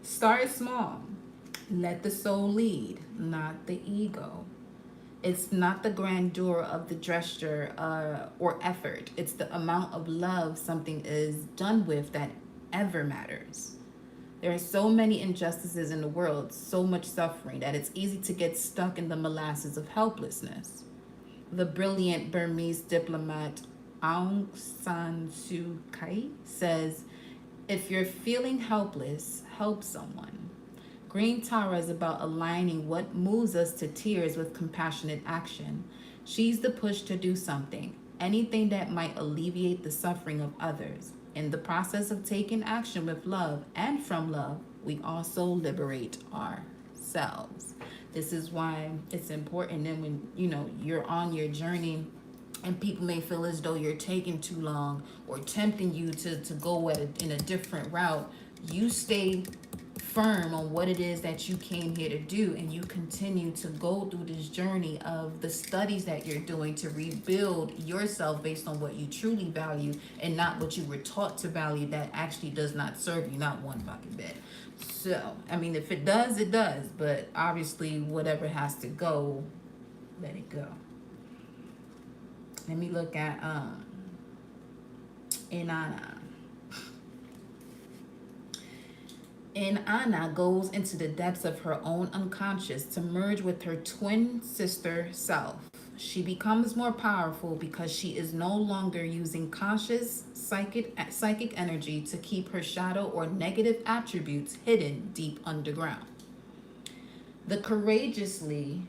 Start small. Let the soul lead, not the ego. It's not the grandeur of the gesture or effort. It's the amount of love something is done with that ever matters. There are so many injustices in the world, so much suffering, that it's easy to get stuck in the molasses of helplessness. The brilliant Burmese diplomat Aung San Suu Kyi says, if you're feeling helpless, help someone. Green Tara is about aligning what moves us to tears with compassionate action. She's the push to do something, anything that might alleviate the suffering of others. In the process of taking action with love and from love, we also liberate ourselves. This is why it's important. And when you're on your journey and people may feel as though you're taking too long or tempting you to go in a different route, you stay firm on what it is that you came here to do, and you continue to go through this journey of the studies that you're doing to rebuild yourself based on what you truly value and not what you were taught to value that actually does not serve you, not one fucking bit. So, I mean, if it does, it does, but obviously whatever has to go, let it go. Let me look at Inanna. Inanna goes into the depths of her own unconscious to merge with her twin sister self. She becomes more powerful because she is no longer using conscious psychic energy to keep her shadow or negative attributes hidden deep underground. The courageously,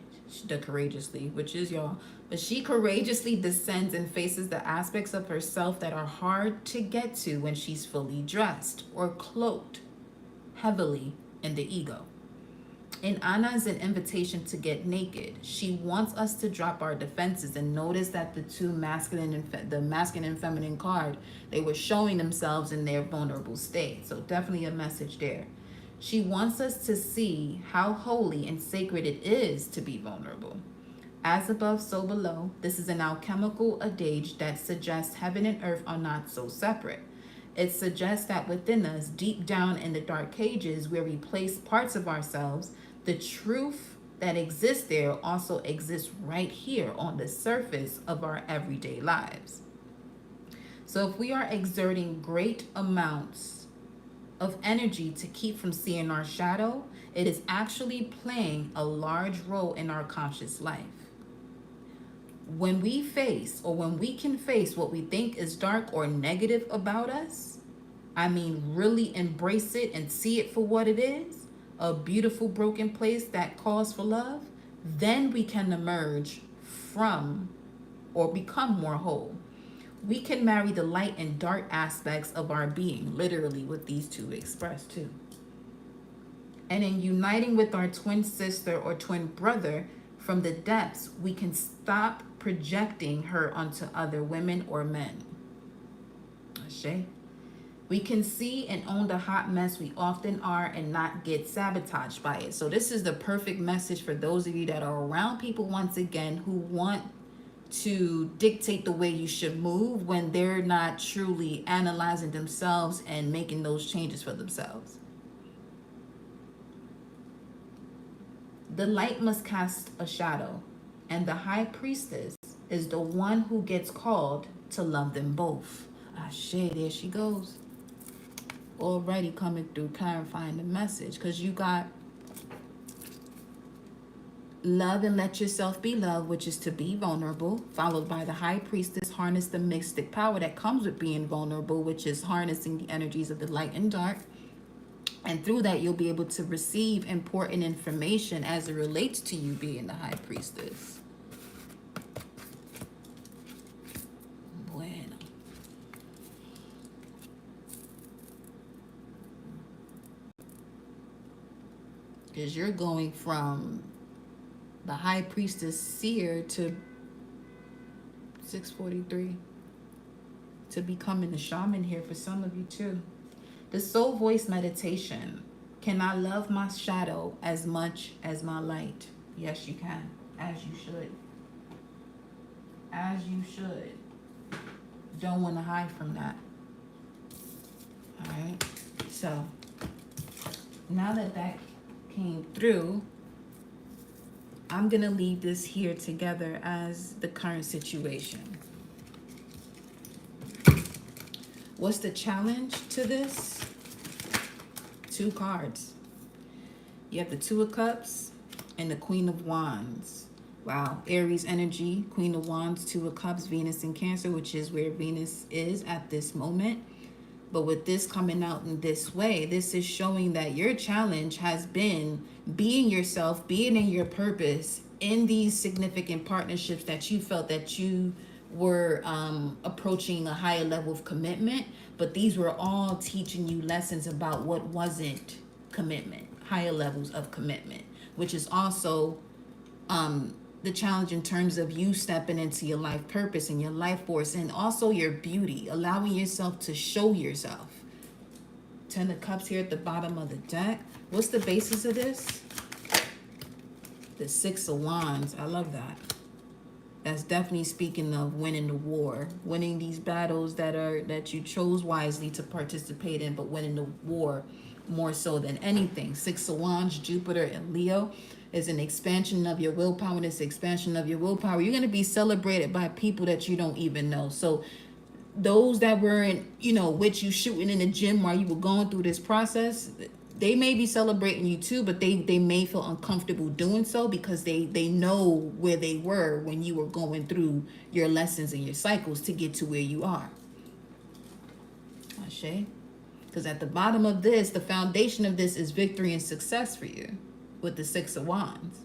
which is y'all, but she courageously descends and faces the aspects of herself that are hard to get to when she's fully dressed or cloaked heavily in the ego. Inanna is an invitation to get naked. She wants us to drop our defenses and notice that the masculine and feminine card, they were showing themselves in their vulnerable state. So definitely a message there. She wants us to see how holy and sacred it is to be vulnerable. As above, so below. This is an alchemical adage that suggests heaven and earth are not so separate. It suggests that within us, deep down in the dark cages where we place parts of ourselves, the truth that exists there also exists right here on the surface of our everyday lives. So if we are exerting great amounts of energy to keep from seeing our shadow, it is actually playing a large role in our conscious life. When we can face what we think is dark or negative about us, I mean, really embrace it and see it for what it is, a beautiful broken place that calls for love, then we can emerge from or become more whole. We can marry the light and dark aspects of our being, literally, with these two expressed too. And in uniting with our twin sister or twin brother from the depths, we can stop projecting her onto other women or men. Ashe. We can see and own the hot mess we often are and not get sabotaged by it. So this is the perfect message for those of you that are around people, once again, who want to dictate the way you should move when they're not truly analyzing themselves and making those changes for themselves. The light must cast a shadow, and the high priestess is the one who gets called to love them both. Ashe, there she goes. Already coming through, clarifying the message, because you got love and let yourself be loved, which is to be vulnerable, followed by the high priestess, harness the mystic power that comes with being vulnerable, which is harnessing the energies of the light and dark. And through that, you'll be able to receive important information as it relates to you being the high priestess. Bueno. Because you're going from the high priestess seer to 643 to becoming a shaman here for some of you too. The soul voice meditation. Can I love my shadow as much as my light? Yes, you can. As you should. As you should. Don't want to hide from that. All right. So now that that came through, I'm going to leave this here together as the current situation. What's the challenge to this? 2 cards. You have the 2 of Cups and the Queen of Wands. Wow. Aries energy, Queen of Wands, 2 of Cups, Venus in Cancer, which is where Venus is at this moment. But with this coming out in this way, this is showing that your challenge has been being yourself, being in your purpose in these significant partnerships that you felt that you were approaching a higher level of commitment. But these were all teaching you lessons about what wasn't commitment, higher levels of commitment, which is also the challenge in terms of you stepping into your life purpose and your life force, and also your beauty, allowing yourself to show yourself. 10 of Cups here at the bottom of the deck. What's the basis of this? The 6 of Wands. I love that. That's definitely speaking of winning the war, winning these battles that you chose wisely to participate in, but winning the war more so than anything. 6 of Wands, Jupiter and Leo is an expansion of your willpower. And this expansion of your willpower, you're going to be celebrated by people that you don't even know. So those that weren't, with you shooting in the gym while you were going through this process, they may be celebrating you too, but they may feel uncomfortable doing so because they know where they were when you were going through your lessons and your cycles to get to where you are. Ashe? Because at the bottom of this, the foundation of this is victory and success for you with the 6 of Wands.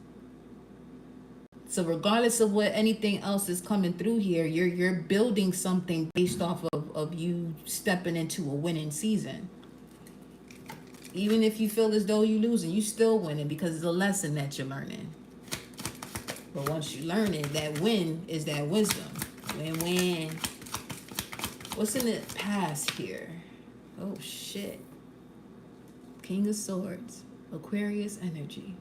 So regardless of what anything else is coming through here, you're building something based off of you stepping into a winning season. Even if you feel as though you're losing, you still winning because it's a lesson that you're learning. But once you learn it, that win is that wisdom. Win-win. What's in the past here? Oh, shit. King of Swords. Aquarius energy.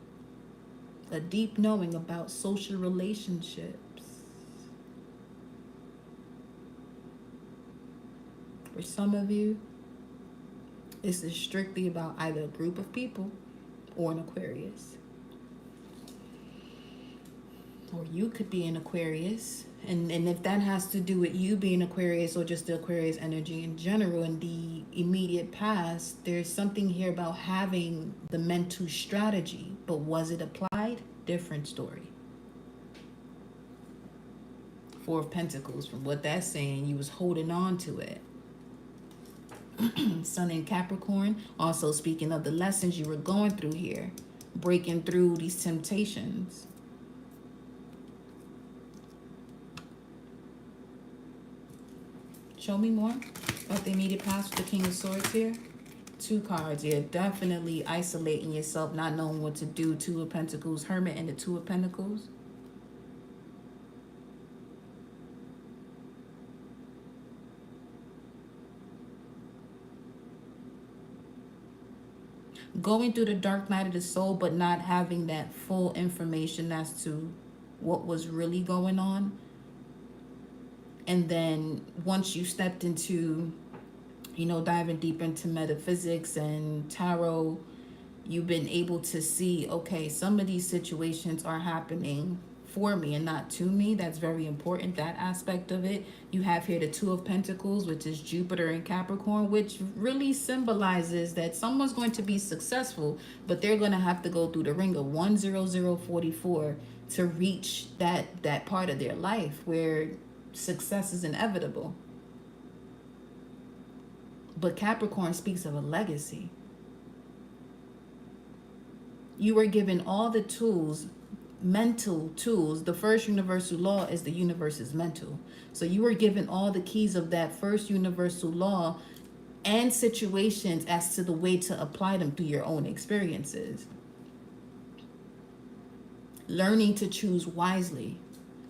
A deep knowing about social relationships. For some of you, this is strictly about either a group of people or an Aquarius. Or you could be an Aquarius. And if that has to do with you being Aquarius or just the Aquarius energy in general in the immediate past, there's something here about having the mental strategy. But was it applied? Different story. 4 of Pentacles, from what that's saying, you was holding on to it. Sun in Capricorn, also speaking of the lessons you were going through here, breaking through these temptations. Show me more about the immediate past with the King of Swords here. 2 cards. You're definitely isolating yourself, not knowing what to do. 2 of Pentacles, Hermit, and the 2 of Pentacles. Going through the dark night of the soul, but not having that full information as to what was really going on. And then once you stepped into, you know, diving deep into metaphysics and tarot, you've been able to see, okay, some of these situations are happening for me and not to me. That's very important, that aspect of it. You have here the 2 of Pentacles, which is Jupiter and Capricorn, which really symbolizes that someone's going to be successful, but they're going to have to go through the ring of 10044 to reach that part of their life where success is inevitable. But Capricorn speaks of a legacy. You were given all the tools, mental tools. The first universal law is the universe is mental. So you were given all the keys of that first universal law and situations as to the way to apply them through your own experiences. Learning to choose wisely.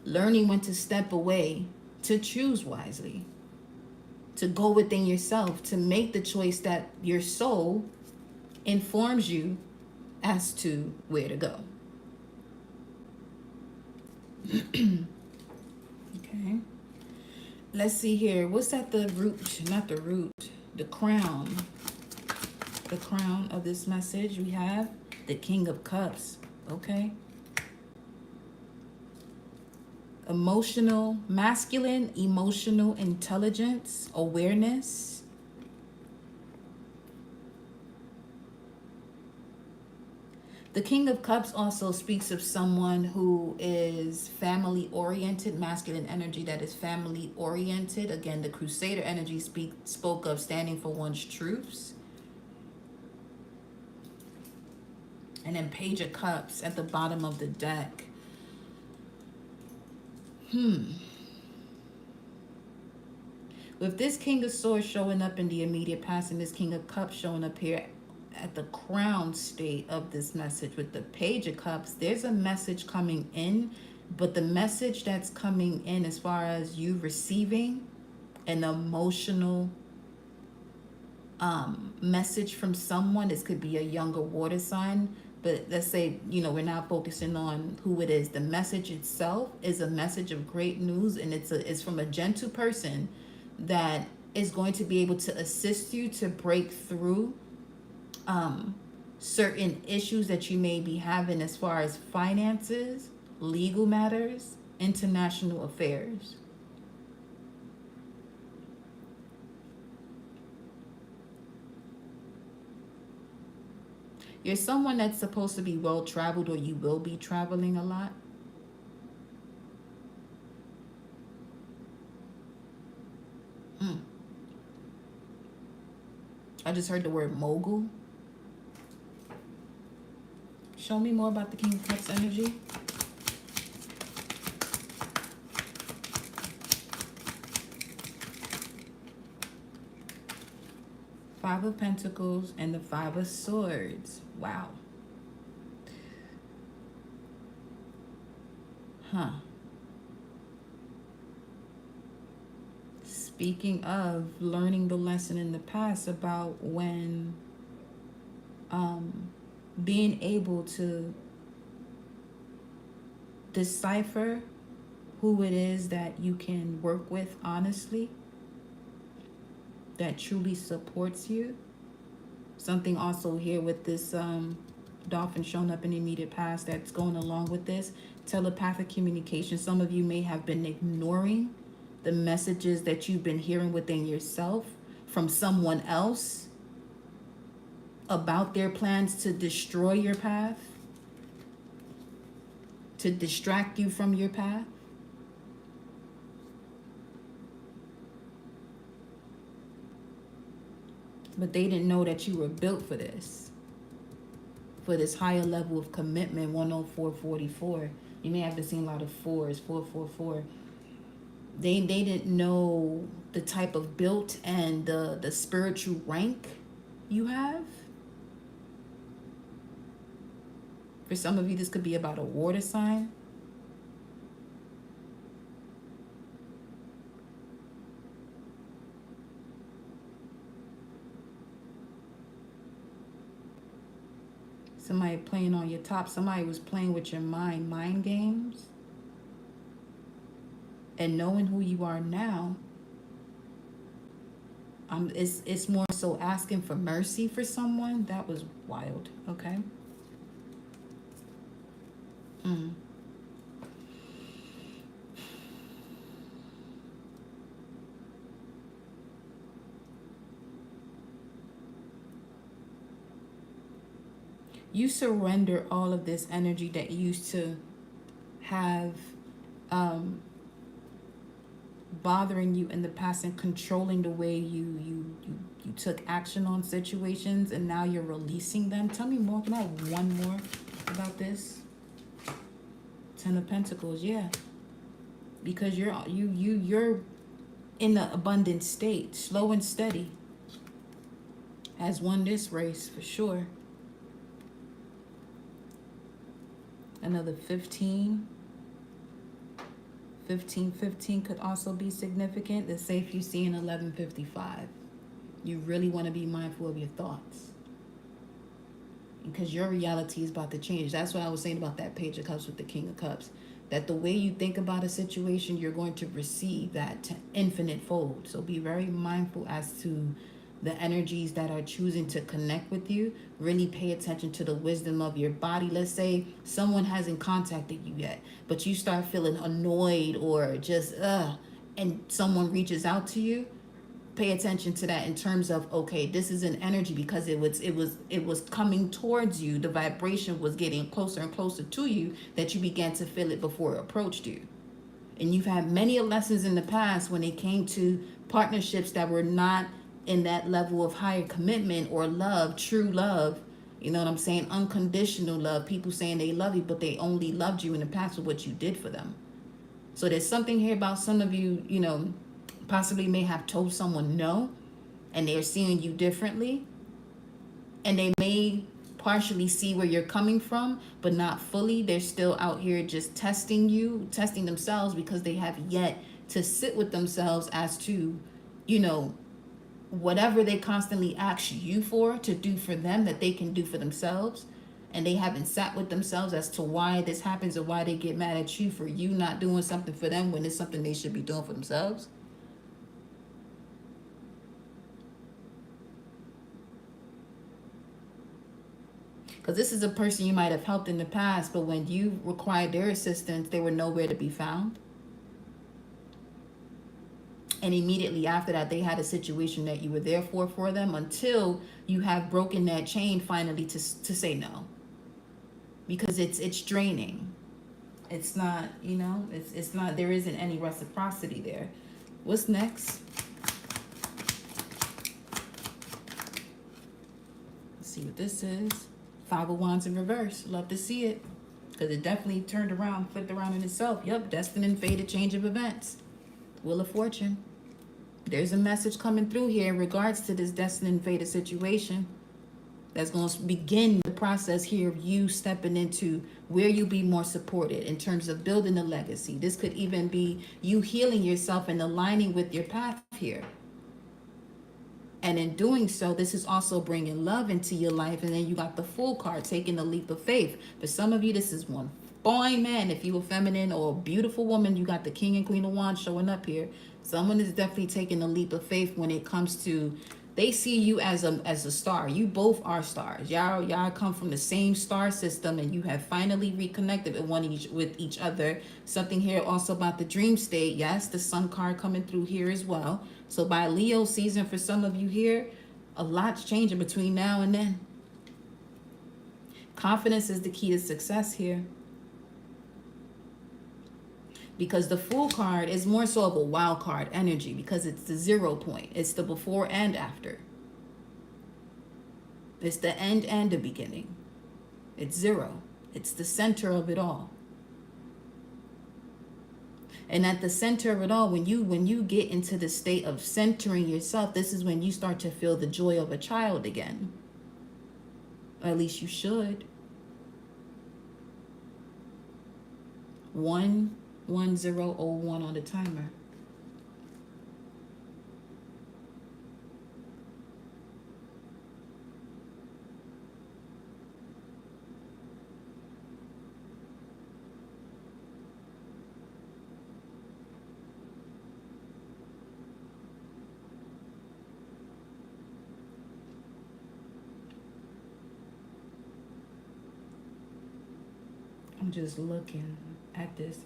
Learning when to step away to choose wisely. To go within yourself, to make the choice that your soul informs you as to where to go. Okay. Let's see here. What's at the root? Not the root. The crown. The crown of this message. We have the King of Cups. Okay. Emotional, masculine, emotional intelligence, awareness. The King of Cups also speaks of someone who is family-oriented, masculine energy that is family-oriented. Again, the Crusader energy spoke of standing for one's truths. And then Page of Cups at the bottom of the deck. With this King of Swords showing up in the immediate past and this King of Cups showing up here at the crown state of this message with the Page of Cups, there's a message coming in, but the message that's coming in as far as you receiving an emotional message from someone, this could be a younger water sign, but let's say, you know, we're not focusing on who it is. The message itself is a message of great news, and it's from a gentle person that is going to be able to assist you to break through certain issues that you may be having as far as finances, legal matters, international affairs. You're someone that's supposed to be well-traveled, or you will be traveling a lot. I just heard the word mogul. Show me more about the King of Cups energy. Five of Pentacles and the Five of Swords. Wow. Speaking of learning the lesson in the past about when being able to decipher who it is that you can work with honestly, that truly supports you. Something also here with this dolphin showing up in the immediate past that's going along with this. Telepathic communication. Some of you may have been ignoring the messages that you've been hearing within yourself from someone else about their plans to destroy your path, to distract you from your path. But they didn't know that you were built for this higher level of commitment. 10444. You may have been seeing a lot of fours. 444. They didn't know the type of built and the spiritual rank you have. For some of you, this could be about a water sign. Somebody playing on your top. Somebody was playing with your mind games. And knowing who you are now, it's more so asking for mercy for someone. That was wild. Okay. Mm. You surrender all of this energy that used to have bothering you in the past and controlling the way you took action on situations, and now you're releasing them. Tell me more. Can I have one more about this? Ten of Pentacles. Yeah, because you're in the abundant state, slow and steady, has won this race for sure. Another 15. 1515 could also be significant. The safe you see in 1155. You really want to be mindful of your thoughts, because your reality is about to change. That's what I was saying about that Page of Cups with the King of Cups. That the way you think about a situation, you're going to receive that to infinite fold. So be very mindful as to the energies that are choosing to connect with you. Really pay attention to the wisdom of your body. Let's say someone hasn't contacted you yet, but you start feeling annoyed or just and someone reaches out to you. Pay attention to that in terms of, okay, this is an energy, because it was coming towards you. The vibration was getting closer and closer to you, that you began to feel it before it approached you. And you've had many lessons in the past when it came to partnerships that were not in that level of higher commitment or love, true love. You know what I'm saying? Unconditional love. People saying they love you, but they only loved you in the past for what you did for them. So there's something here about some of you, possibly may have told someone no, and they're seeing you differently. And they may partially see where you're coming from, but not fully. They're still out here just testing you, testing themselves, because they have yet to sit with themselves as to, whatever they constantly ask you for to do for them, that they can do for themselves. And they haven't sat with themselves as to why this happens, or why they get mad at you for you not doing something for them when it's something they should be doing for themselves. Because this is a person you might have helped in the past, but when you required their assistance, they were nowhere to be found. And immediately after that, they had a situation that you were there for them, until you have broken that chain finally to say no. Because it's draining. It's not, it's not, there isn't any reciprocity there. What's next? Let's see what this is. Five of Wands in reverse. Love to see it. Because it definitely turned around, flipped around in itself. Yep, destined and fated change of events. Wheel of Fortune. There's a message coming through here in regards to this destined and fated situation. That's going to begin the process here of you stepping into where you be more supported in terms of building a legacy. This could even be you healing yourself and aligning with your path here. And in doing so, this is also bringing love into your life. And then you got the Fool card, taking a leap of faith. For some of you, this is one fine man. If you a feminine or a beautiful woman, you got the King and Queen of Wands showing up here. Someone is definitely taking a leap of faith when it comes to, they see you as a star. You both are stars. Y'all come from the same star system, and you have finally reconnected with each other. Something here also about the dream state. Yes, the Sun card coming through here as well. So by Leo season, for some of you here, a lot's changing between now and then. Confidence is the key to success here. Because the Fool card is more so of a wild card energy, because it's the 0 point. It's the before and after. It's the end and the beginning. It's 0. It's the center of it all. And at the center of it all, when you get into the state of centering yourself, this is when you start to feel the joy of a child again. Or at least you should. 11001 on the timer. I'm just looking at this.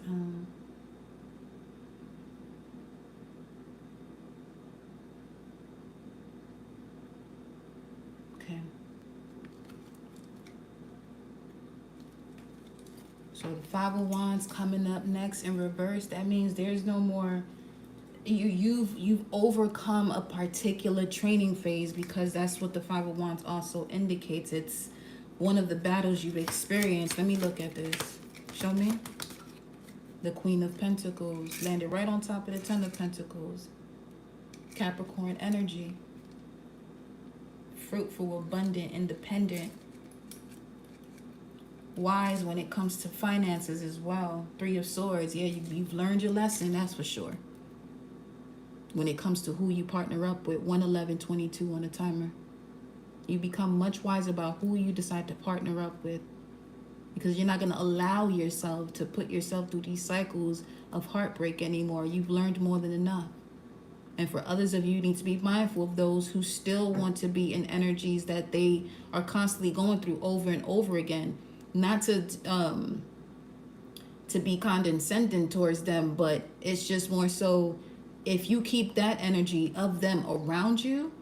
Okay. So the Five of Wands coming up next in reverse. That means there's no more. You've overcome a particular training phase, because that's what the Five of Wands also indicates. It's one of the battles you've experienced. Let me look at this. Show me. The Queen of Pentacles landed right on top of the Ten of Pentacles. Capricorn energy. Fruitful, abundant, independent. Wise when it comes to finances as well. Three of Swords. Yeah, you've learned your lesson, that's for sure. When it comes to who you partner up with. 11122 on the timer. You become much wiser about who you decide to partner up with, because you're not going to allow yourself to put yourself through these cycles of heartbreak anymore. You've learned more than enough. And for others of you, you need to be mindful of those who still want to be in energies that they are constantly going through over and over again. Not to be condescending towards them, but it's just more so, if you keep that energy of them around you,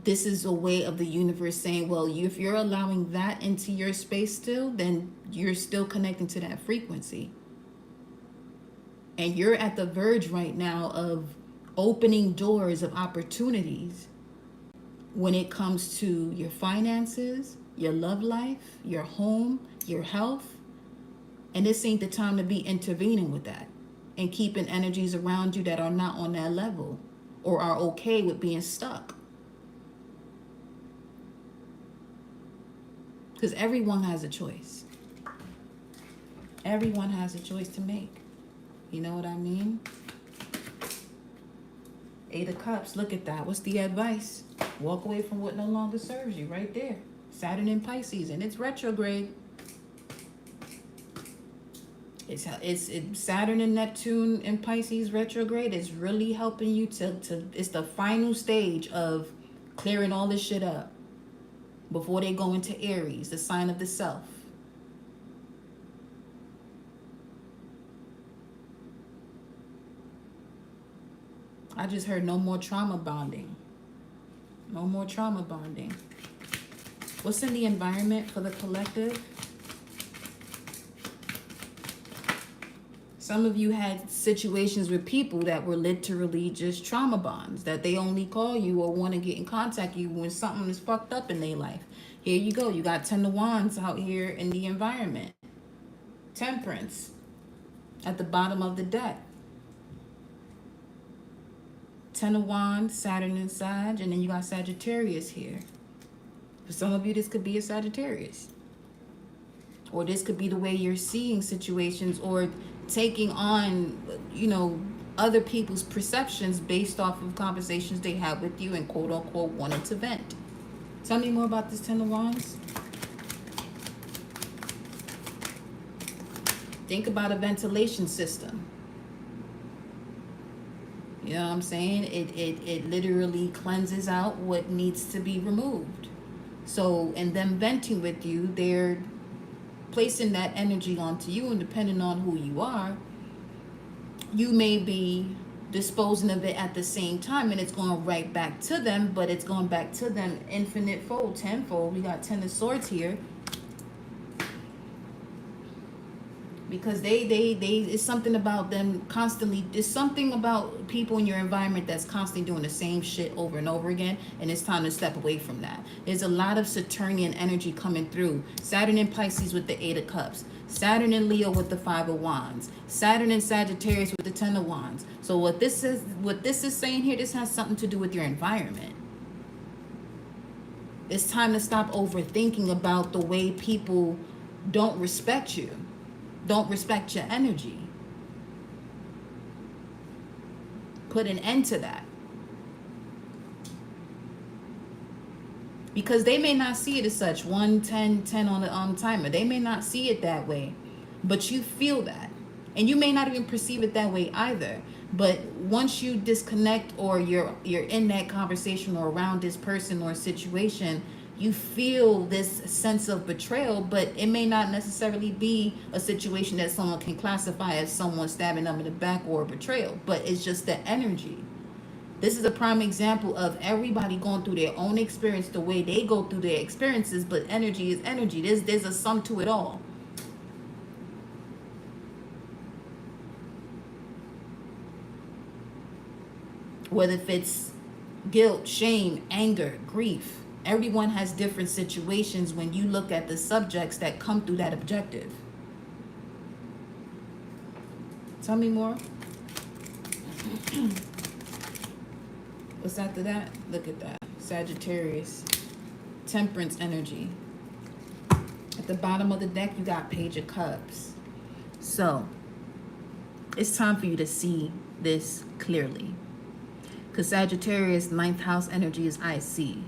this is a way of the universe saying, well, if you're allowing that into your space still, then you're still connecting to that frequency. And you're at the verge right now of opening doors of opportunities when it comes to your finances, your love life, your home, your health. And this ain't the time to be intervening with that and keeping energies around you that are not on that level or are okay with being stuck. Because everyone has a choice. Everyone has a choice to make. You know what I mean? Eight of Cups, look at that. What's the advice? Walk away from what no longer serves you, right there. Saturn in Pisces, and it's retrograde. It's Saturn and Neptune in Pisces retrograde is really helping you to it's the final stage of clearing all this shit up before they go into Aries, the sign of the self. I just heard no more trauma bonding. No more trauma bonding. What's in the environment for the collective? Some of you had situations with people that were literally just trauma bonds, that they only call you or want to get in contact with you when something is fucked up in their life. Here you go. You got 10 of Wands out here in the environment. Temperance at the bottom of the deck. 10 of Wands, Saturn and Sag, and then you got Sagittarius here. For some of you, this could be a Sagittarius. Or this could be the way you're seeing situations or taking on, you know, other people's perceptions based off of conversations they had with you and quote unquote wanted to vent. Tell me more about this 10 of Wands. Think about a ventilation system. You know what I'm saying? It literally cleanses out what needs to be removed. So, and them venting with you, they're placing that energy onto you, and depending on who you are, you may be disposing of it at the same time, and it's going right back to them, but it's going back to them infinite fold, tenfold. We got 10 of Swords here. Because they it's something about them constantly, there's something about people in your environment that's constantly doing the same shit over and over again, and it's time to step away from that. There's a lot of Saturnian energy coming through. Saturn in Pisces with the 8 of Cups. Saturn and Leo with the 5 of Wands. Saturn and Sagittarius with the 10 of Wands. So what this is saying here, this has something to do with your environment. It's time to stop overthinking about the way people don't respect you, don't respect your energy. Put an end to that. Because they may not see it as such. 1, 10, 10 on the timer. They may not see it that way. But you feel that. And you may not even perceive it that way either. But once you disconnect, or you're in that conversation or around this person or situation, you feel this sense of betrayal. But it may not necessarily be a situation that someone can classify as someone stabbing them in the back or betrayal. But it's just the energy. This is a prime example of everybody going through their own experience the way they go through their experiences, but energy is energy. There's a sum to it all. Whether if it's guilt, shame, anger, grief, everyone has different situations when you look at the subjects that come through that objective. Tell me more. What's after that? Look at that. Sagittarius. Temperance energy. At the bottom of the deck, you got Page of Cups. So, it's time for you to see this clearly. Because Sagittarius, 9th house energy is I see.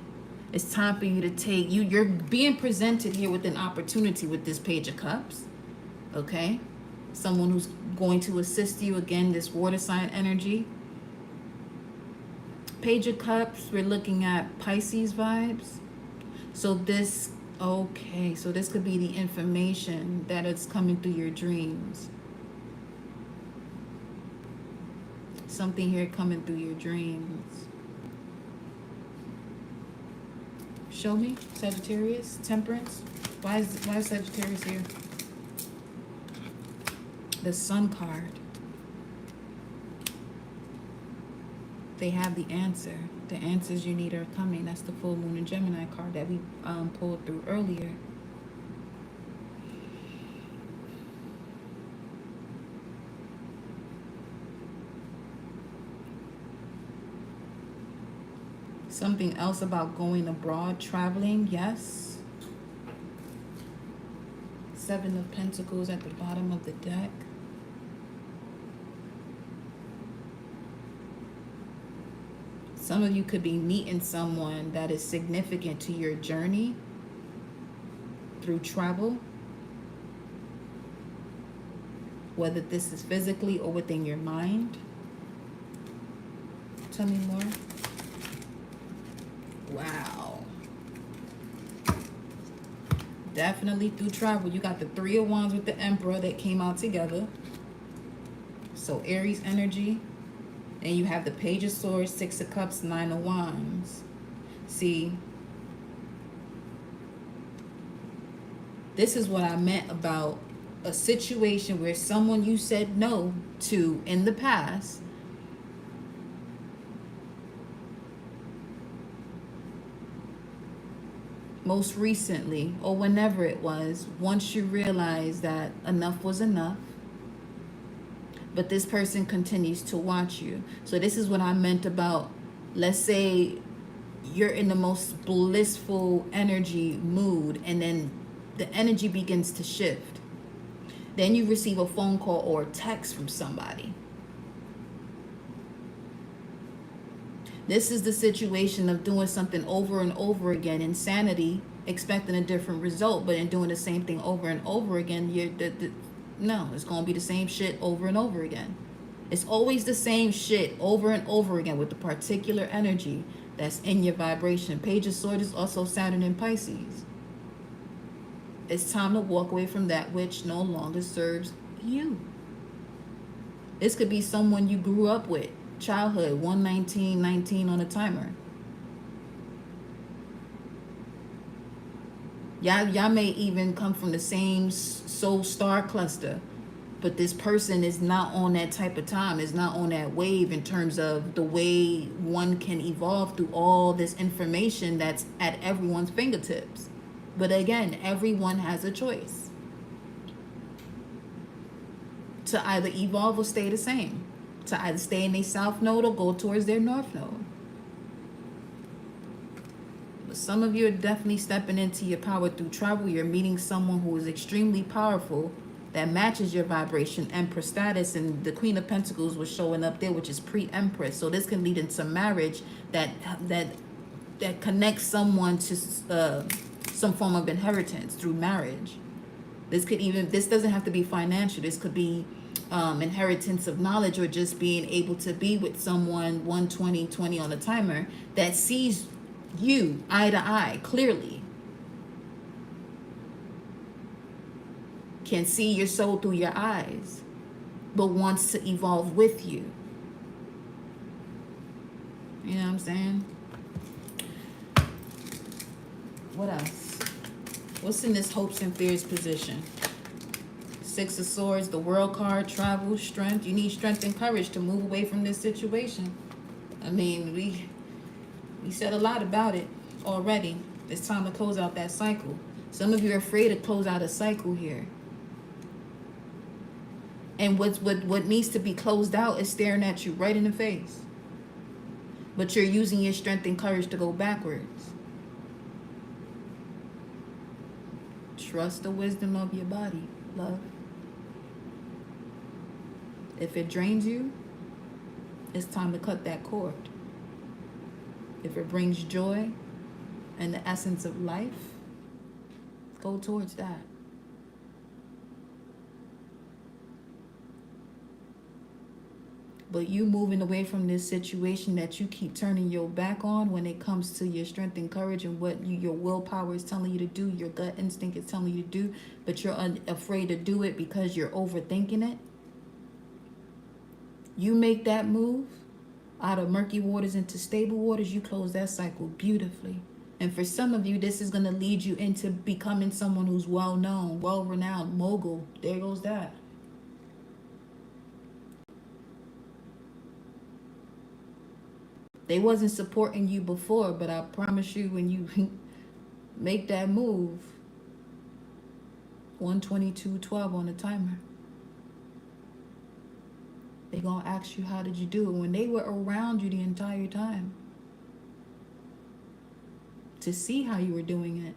It's time for you to take... You're being presented here with an opportunity with this Page of Cups. Okay? Someone who's going to assist you. Again, this water sign energy. Page of Cups, we're looking at Pisces vibes. So this, okay, so this could be the information that is coming through your dreams. Something here coming through your dreams. Show me, Sagittarius, Temperance. Why is Sagittarius here? The Sun card. They have the answer. The answers you need are coming. That's the full moon and Gemini card that we pulled through earlier. Something else about going abroad, traveling, yes. 7 of Pentacles at the bottom of the deck. Some of you could be meeting someone that is significant to your journey through travel. Whether this is physically or within your mind. Tell me more. Wow. Definitely through travel. You got the 3 of Wands with the Emperor that came out together. So Aries energy. And you have the Page of Swords, 6 of Cups, 9 of Wands. See, this is what I meant about a situation where someone you said no to in the past most recently, or whenever it was, once you realize that enough was enough, but this person continues to watch you. So this is what I meant about, let's say you're in the most blissful energy mood, and then the energy begins to shift. Then you receive a phone call or a text from somebody. This is the situation of doing something over and over again, insanity, expecting a different result, but in doing the same thing over and over again, no, it's going to be the same shit over and over again. It's always the same shit over and over again with the particular energy that's in your vibration. Page of Swords is also Saturn in Pisces. It's time to walk away from that which no longer serves you. This could be someone you grew up with. Childhood, 11919 on a timer. Y'all may even come from the same soul star cluster, but this person is not on that type of time, is not on that wave in terms of the way one can evolve through all this information that's at everyone's fingertips. But again, everyone has a choice. to either evolve or stay the same, to either stay in their south node or go towards their north node. But some of you are definitely stepping into your power through travel. You're meeting someone who is extremely powerful that matches your vibration, Empress status, and the Queen of Pentacles was showing up there, which is pre-Empress. So this can lead into marriage that connects someone to some form of inheritance through marriage. This doesn't have to be financial. This could be inheritance of knowledge, or just being able to be with someone 120/20 on the timer that sees you eye to eye clearly, can see your soul through your eyes, but wants to evolve with you. You know what I'm saying? What else? What's in this hopes and fears position? Six of Swords, the World card, travel, strength. You need strength and courage to move away from this situation. I mean, we said a lot about it already. It's time to close out that cycle. Some of you are afraid to close out a cycle here. And what needs to be closed out is staring at you right in the face. But you're using your strength and courage to go backwards. Trust the wisdom of your body, love. If it drains you, it's time to cut that cord. If it brings joy and the essence of life, go towards that. But you moving away from this situation that you keep turning your back on when it comes to your strength and courage and what your willpower is telling you to do, your gut instinct is telling you to do, but you're afraid to do it because you're overthinking it. You make that move out of murky waters into stable waters, you close that cycle beautifully. And for some of you, this is going to lead you into becoming someone who's well-known, well-renowned, mogul. There goes that. They wasn't supporting you before, but I promise you, when you make that move, 122:12 on the timer, they're going to ask you, how did you do it? When they were around you the entire time to see how you were doing it.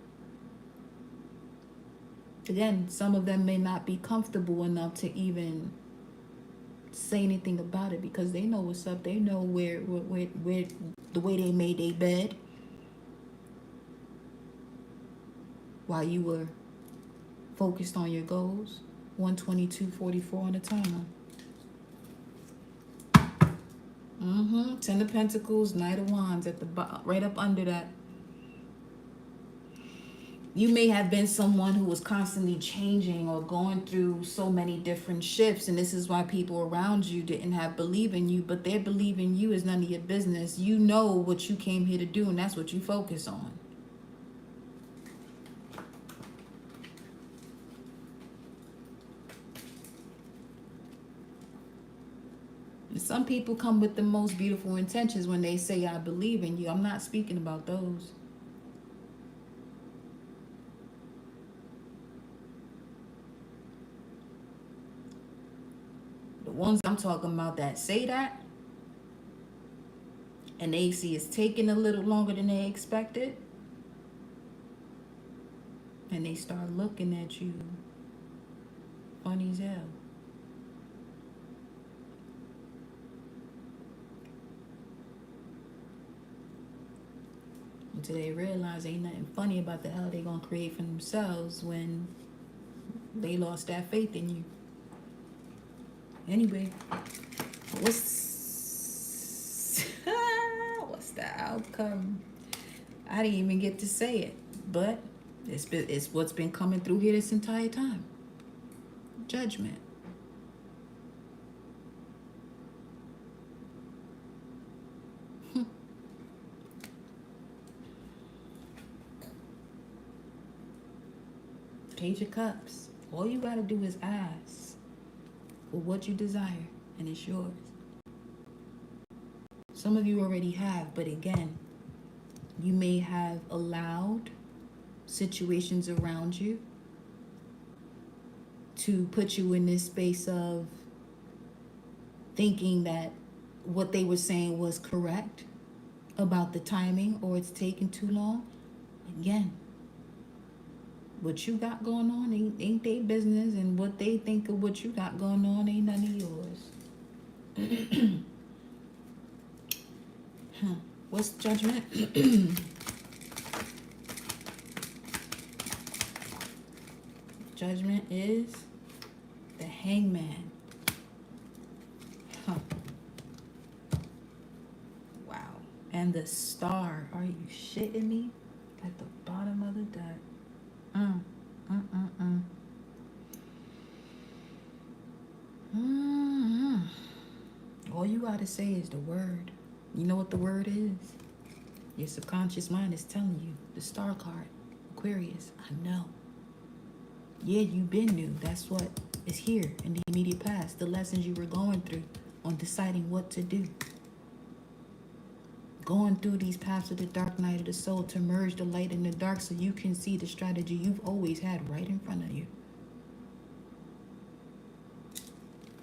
Again, some of them may not be comfortable enough to even say anything about it because they know what's up. They know where the way they made their bed while you were focused on your goals. 122:44 on the timer. Ten of Pentacles, Knight of Wands at the bottom, right up under that. You may have been someone who was constantly changing or going through so many different shifts, and this is why people around you didn't have believe in you, but their belief in you is none of your business. You know what you came here to do, and that's what you focus on. And some people come with the most beautiful intentions when they say, I believe in you. I'm not speaking about those. The ones I'm talking about that say that, and they see it's taking a little longer than they expected, and they start looking at you funny as hell. Until they realize ain't nothing funny about the hell they gonna create for themselves when they lost that faith in you. Anyway, what's the outcome? I didn't even get to say it, but it's what's been coming through here this entire time. Judgment. Page of Cups. All you gotta do is ask for what you desire, and it's yours. Some of you already have, but again, you may have allowed situations around you to put you in this space of thinking that what they were saying was correct about the timing or it's taking too long. Again, what you got going on ain't their business, and what they think of what you got going on ain't none of yours. What's judgment? Judgment is the Hangman. Wow. And the Star. Are you shitting me? At the bottom of the deck. All you gotta say is the word. You know what the word is? Your subconscious mind is telling you. The Star card. Aquarius. I know. Yeah, you been new. That's what is here in the immediate past. The lessons you were going through on deciding what to do. Going through these paths of the dark night of the soul to merge the light and the dark so you can see the strategy you've always had right in front of you.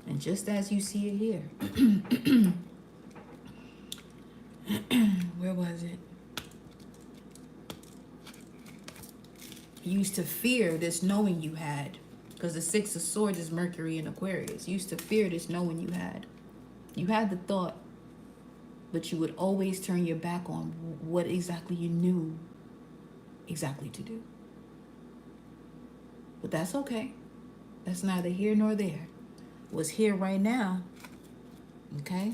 And just as you see it here. Where was it? You used to fear this knowing you had. Because the Six of Swords is Mercury and Aquarius. You used to fear this knowing you had. You had the thought, but you would always turn your back on what exactly you knew exactly to do. But that's okay. That's neither here nor there. What's here right now, okay,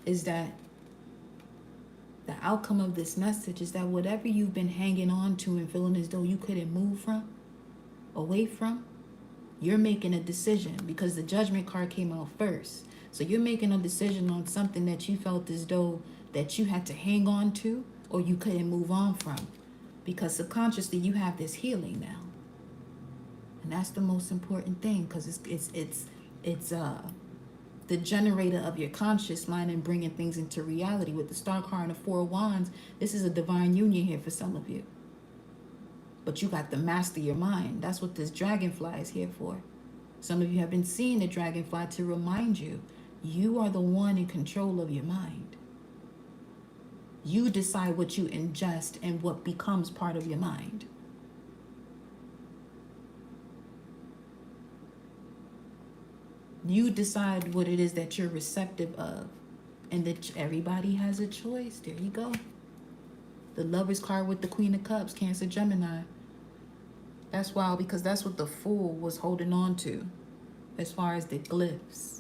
is that the outcome of this message is that whatever you've been hanging on to and feeling as though you couldn't move from, away from, you're making a decision because the Judgment card came out first. So you're making a decision on something that you felt as though that you had to hang on to or you couldn't move on from, because subconsciously you have this healing now. And that's the most important thing, because it's the generator of your conscious mind and bringing things into reality. With the Star card and the Four of Wands, this is a divine union here for some of you. But you got to master your mind. That's what this dragonfly is here for. Some of you have been seeing the dragonfly to remind you, you are the one in control of your mind. You decide what you ingest and what becomes part of your mind. You decide what it is that you're receptive of. And that everybody has a choice. There you go. The Lovers card with the Queen of Cups, Cancer, Gemini. That's wild, because that's what the Fool was holding on to as far as the glyphs.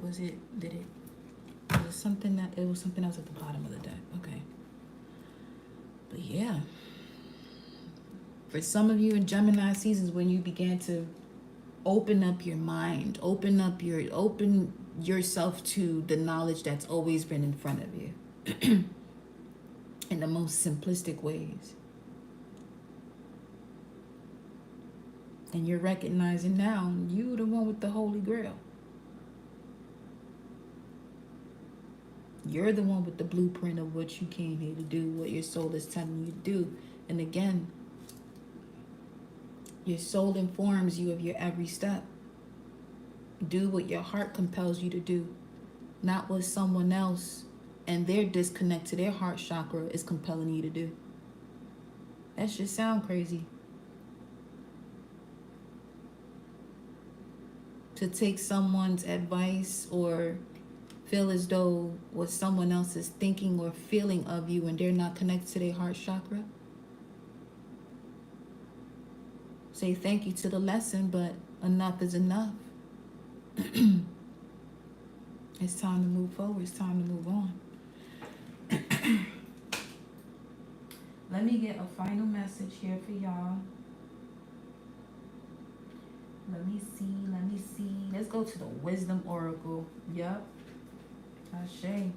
Was it something else at the bottom of the deck? Okay. But yeah. For some of you in Gemini seasons, when you began to open up your mind, open yourself to the knowledge that's always been in front of you in the most simplistic ways. And you're recognizing now you the one with the Holy Grail. You're the one with the blueprint of what you came here to do, what your soul is telling you to do. And again, your soul informs you of your every step. Do what your heart compels you to do, not what someone else and their disconnect to their heart chakra is compelling you to do. That should sound crazy. To take someone's advice or feel as though what someone else is thinking or feeling of you and they're not connected to their heart chakra. Say thank you to the lesson, but enough is enough. It's time to move forward. It's time to move on. Let me get a final message here for y'all. Let me see. Let's go to the Wisdom Oracle. Yep. Ashe.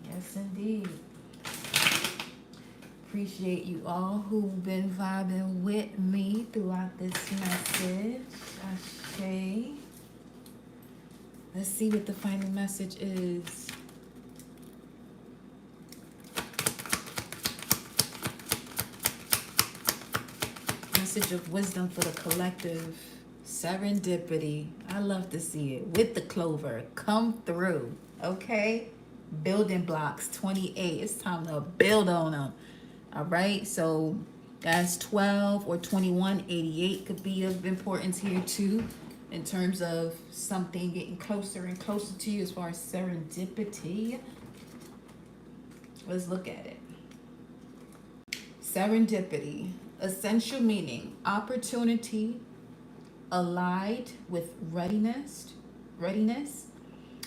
Yes, indeed. Appreciate you all who've been vibing with me throughout this message. Ashe. Let's see what the final message is. message of wisdom for the collective. Serendipity. I love to see it. With the clover. Come through. Okay? Building blocks. 28. It's time to build on them. All right? So that's 12 or 21. 88 could be of importance here too, in terms of something getting closer and closer to you as far as serendipity. Let's look at it. Serendipity. Essential meaning: opportunity allied with readiness,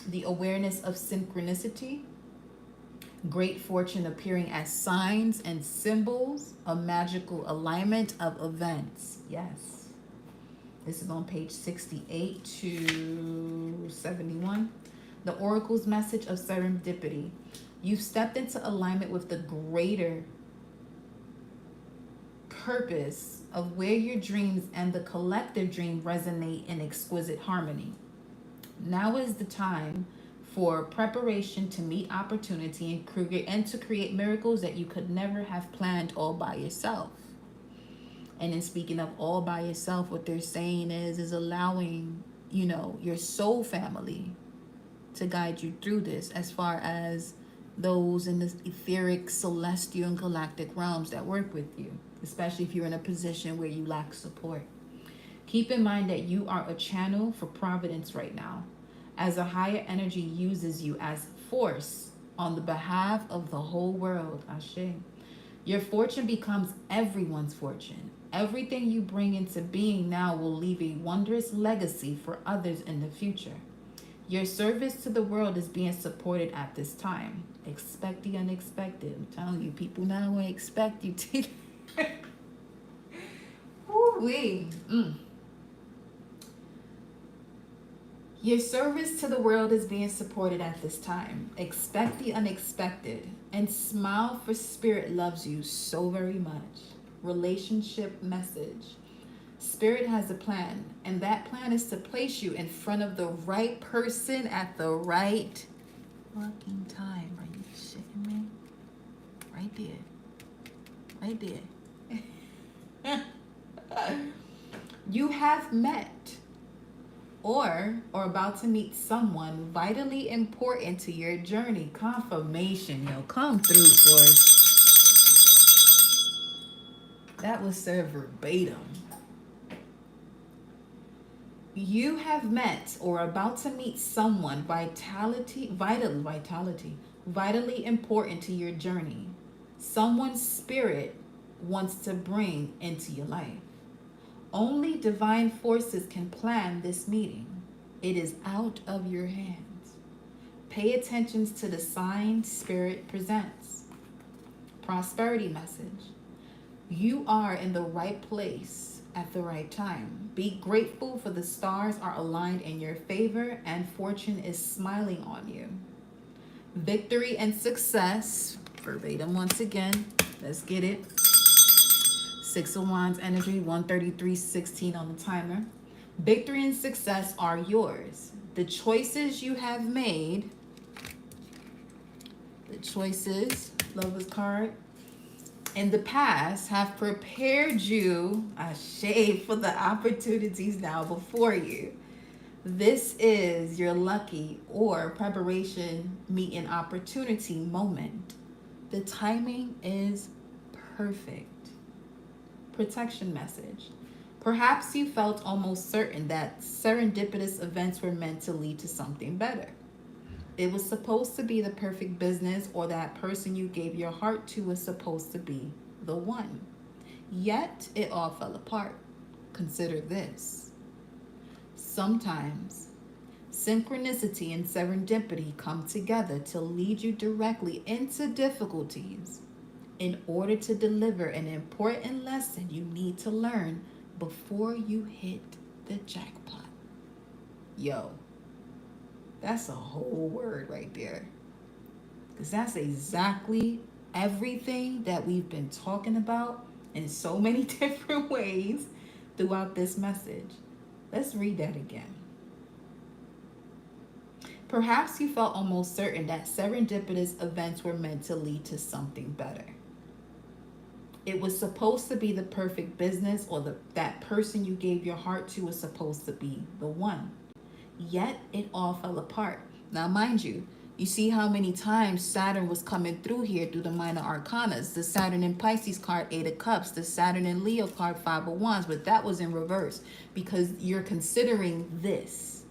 the awareness of synchronicity, great fortune appearing as signs and symbols, a magical alignment of events. Yes. This is on page 68 to 71. The Oracle's message of serendipity. You've stepped into alignment with the greater purpose of where your dreams and the collective dream resonate in exquisite harmony. Now is the time for preparation to meet opportunity and to create miracles that you could never have planned all by yourself. And in speaking of all by yourself, what they're saying is allowing, your soul family to guide you through this, as far as those in the etheric, celestial, and galactic realms that work with you, especially if you're in a position where you lack support. Keep in mind that you are a channel for providence right now, as a higher energy uses you as force on the behalf of the whole world. Ashe. Your fortune becomes everyone's fortune. Everything you bring into being now will leave a wondrous legacy for others in the future. Your service to the world is being supported at this time. Expect the unexpected. I'm telling you, people now will expect you to. Woo-wee. Your service to the world is being supported at this time. Expect the unexpected and smile, for Spirit loves you so very much. Relationship message. Spirit has a plan, and that plan is to place you in front of the right person at the right fucking time. Are you shitting me? Right there. Right there. You have met or about to meet someone vitally important to your journey. Confirmation, come through for us. That was said verbatim. You have met or about to meet someone vitally important to your journey. Someone Spirit wants to bring into your life. Only divine forces can plan this meeting. It is out of your hands. Pay attention to the sign Spirit presents. Prosperity message. You are in the right place at the right time. Be grateful, for the stars are aligned in your favor and fortune is smiling on you. Victory and success. Verbatim once again. Let's get it. 6 of Wands energy, 133:16 on the timer. Victory and success are yours. The choices you have made, Lover's card, in the past have prepared you, for the opportunities now before you. This is your lucky or preparation meeting opportunity moment. The timing is perfect. Protection message. Perhaps you felt almost certain that serendipitous events were meant to lead to something better. It was supposed to be the perfect business, or that person you gave your heart to was supposed to be the one. Yet it all fell apart. Consider this. Sometimes synchronicity and serendipity come together to lead you directly into difficulties in order to deliver an important lesson you need to learn before you hit the jackpot. Yo, that's a whole word right there. Because that's exactly everything that we've been talking about in so many different ways throughout this message. Let's read that again. Perhaps you felt almost certain that serendipitous events were meant to lead to something better. It was supposed to be the perfect business, or that person you gave your heart to was supposed to be the one. Yet it all fell apart. Now, mind you, you see how many times Saturn was coming through here through the minor arcanas. The Saturn in Pisces card, Eight of Cups. The Saturn in Leo card, Five of Wands. But that was in reverse because you're considering this.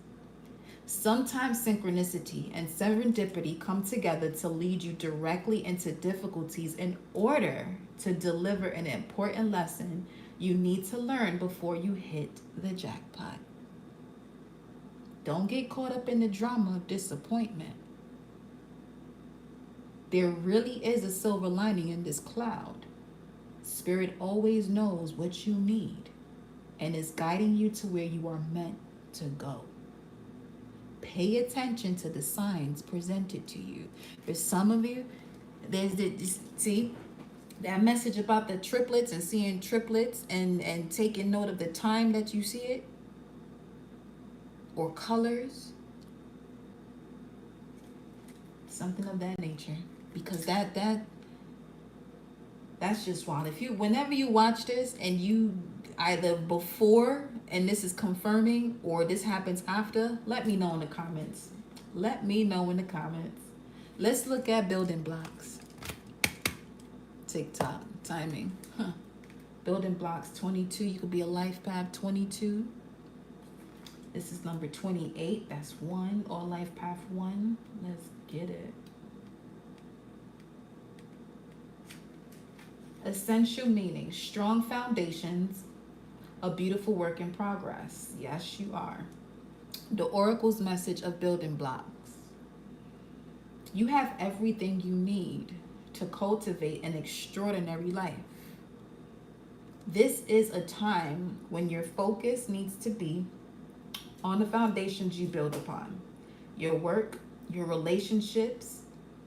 Sometimes synchronicity and serendipity come together to lead you directly into difficulties in order to deliver an important lesson you need to learn before you hit the jackpot. Don't get caught up in the drama of disappointment. There really is a silver lining in this cloud. Spirit always knows what you need and is guiding you to where you are meant to go. Pay attention to the signs presented to you. For some of you, see that message about the triplets and seeing triplets and taking note of the time that you see it, or colors, something of that nature, because that's just wild. Whenever you watch this and you either before and this is confirming or this happens after, let me know in the comments. Let's look at building blocks. TikTok timing. Building blocks 22. You could be a life path 22. This is number 28. That's 1, or life path 1. Let's get it. Essential meaning: strong foundations, a beautiful work in progress. Yes, you are. The Oracle's message of building blocks. You have everything you need to cultivate an extraordinary life. This is a time when your focus needs to be on the foundations you build upon. Your work, your relationships,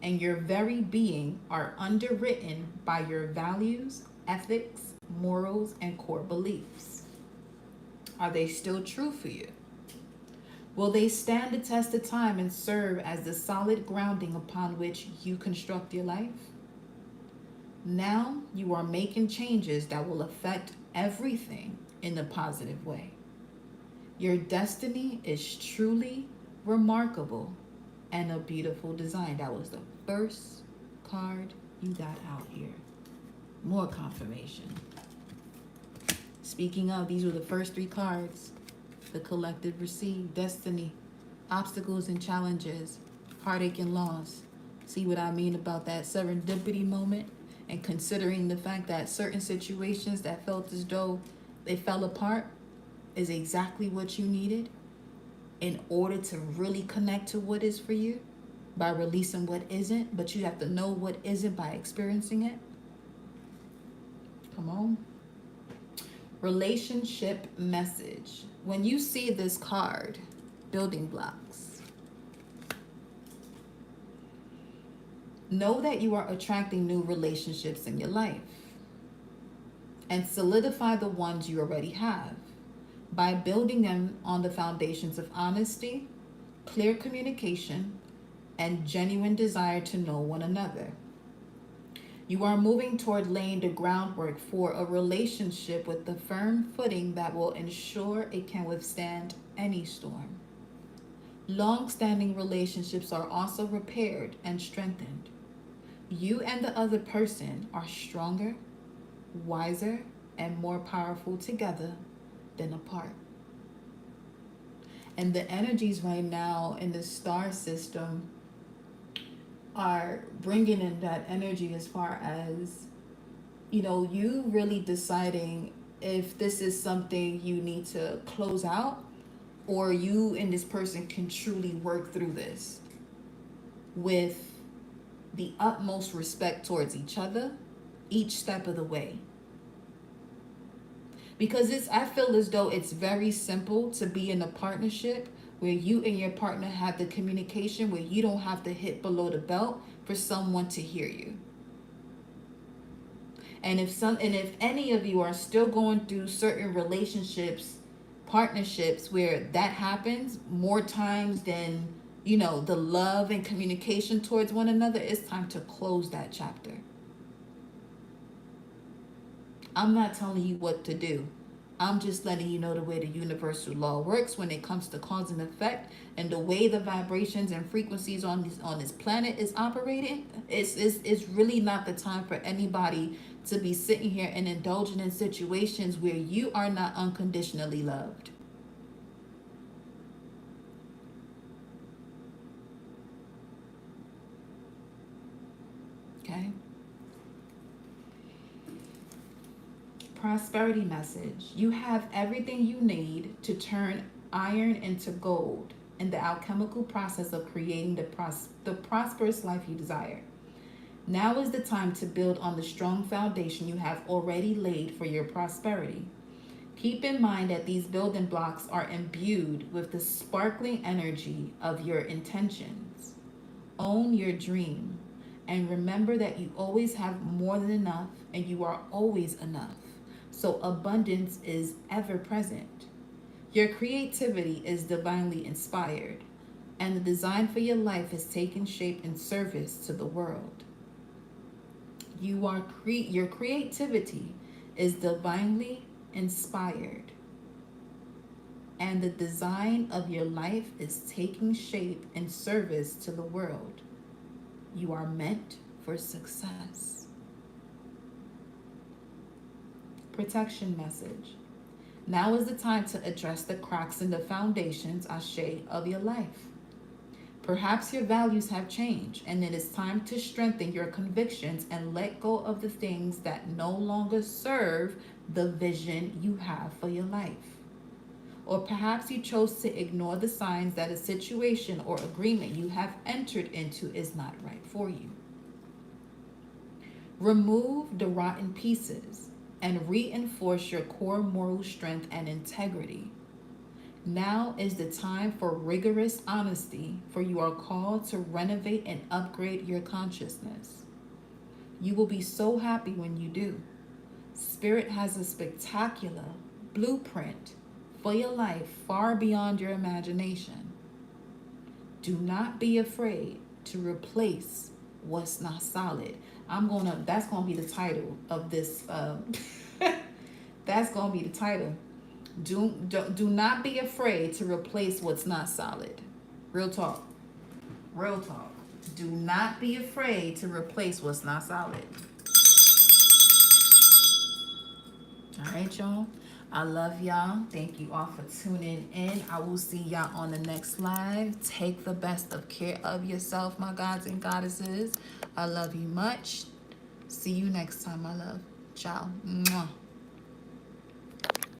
and your very being are underwritten by your values, ethics, morals, and core beliefs. Are they still true for you? Will they stand the test of time and serve as the solid grounding upon which you construct your life? Now you are making changes that will affect everything in a positive way. Your destiny is truly remarkable and a beautiful design. That was the first card you got out here. More confirmation. Speaking of, these were the first 3 cards. The collective received destiny, obstacles and challenges, heartache and loss. See what I mean about that serendipity moment? And considering the fact that certain situations that felt as though they fell apart is exactly what you needed in order to really connect to what is for you, by releasing what isn't, but you have to know what isn't by experiencing it. Come on. Relationship message. When you see this card, building blocks, know that you are attracting new relationships in your life, and solidify the ones you already have by building them on the foundations of honesty, clear communication, and genuine desire to know one another. You are moving toward laying the groundwork for a relationship with the firm footing that will ensure it can withstand any storm. Long-standing relationships are also repaired and strengthened. You and the other person are stronger, wiser, and more powerful together than apart. And the energies right now in the star system are bringing in that energy as far as, you really deciding if this is something you need to close out, or you and this person can truly work through this with the utmost respect towards each other each step of the way. Because I feel as though it's very simple to be in a partnership where you and your partner have the communication, where you don't have to hit below the belt for someone to hear you. And if any of you are still going through certain relationships, partnerships where that happens more times than, the love and communication towards one another, it's time to close that chapter. I'm not telling you what to do. I'm just letting you know the way the universal law works when it comes to cause and effect, and the way the vibrations and frequencies on this planet is operating. It's really not the time for anybody to be sitting here and indulging in situations where you are not unconditionally loved. Okay? Prosperity message. You have everything you need to turn iron into gold in the alchemical process of creating the prosperous life you desire. Now is the time to build on the strong foundation you have already laid for your prosperity. Keep in mind that these building blocks are imbued with the sparkling energy of your intentions. Own your dream and remember that you always have more than enough and you are always enough. So abundance is ever present. Your creativity is divinely inspired, and the design for your life is taking shape in service to the world. Your creativity is divinely inspired, and the design of your life is taking shape in service to the world. You are meant for success. Protection message. Now is the time to address the cracks in the foundations, Ashe, of your life. Perhaps your values have changed, and it is time to strengthen your convictions and let go of the things that no longer serve the vision you have for your life. Or perhaps you chose to ignore the signs that a situation or agreement you have entered into is not right for you. Remove the rotten pieces and reinforce your core moral strength and integrity. Now is the time for rigorous honesty, for you are called to renovate and upgrade your consciousness. You will be so happy when you do. Spirit has a spectacular blueprint for your life far beyond your imagination. Do not be afraid to replace what's not solid. That's gonna be the title of this. That's gonna be the title. Do not be afraid to replace what's not solid. Real talk. Real talk. Do not be afraid to replace what's not solid. All right, y'all. I love y'all. Thank you all for tuning in. I will see y'all on the next live. Take the best of care of yourself, my gods and goddesses. I love you much. See you next time, my love. Ciao. Mwah.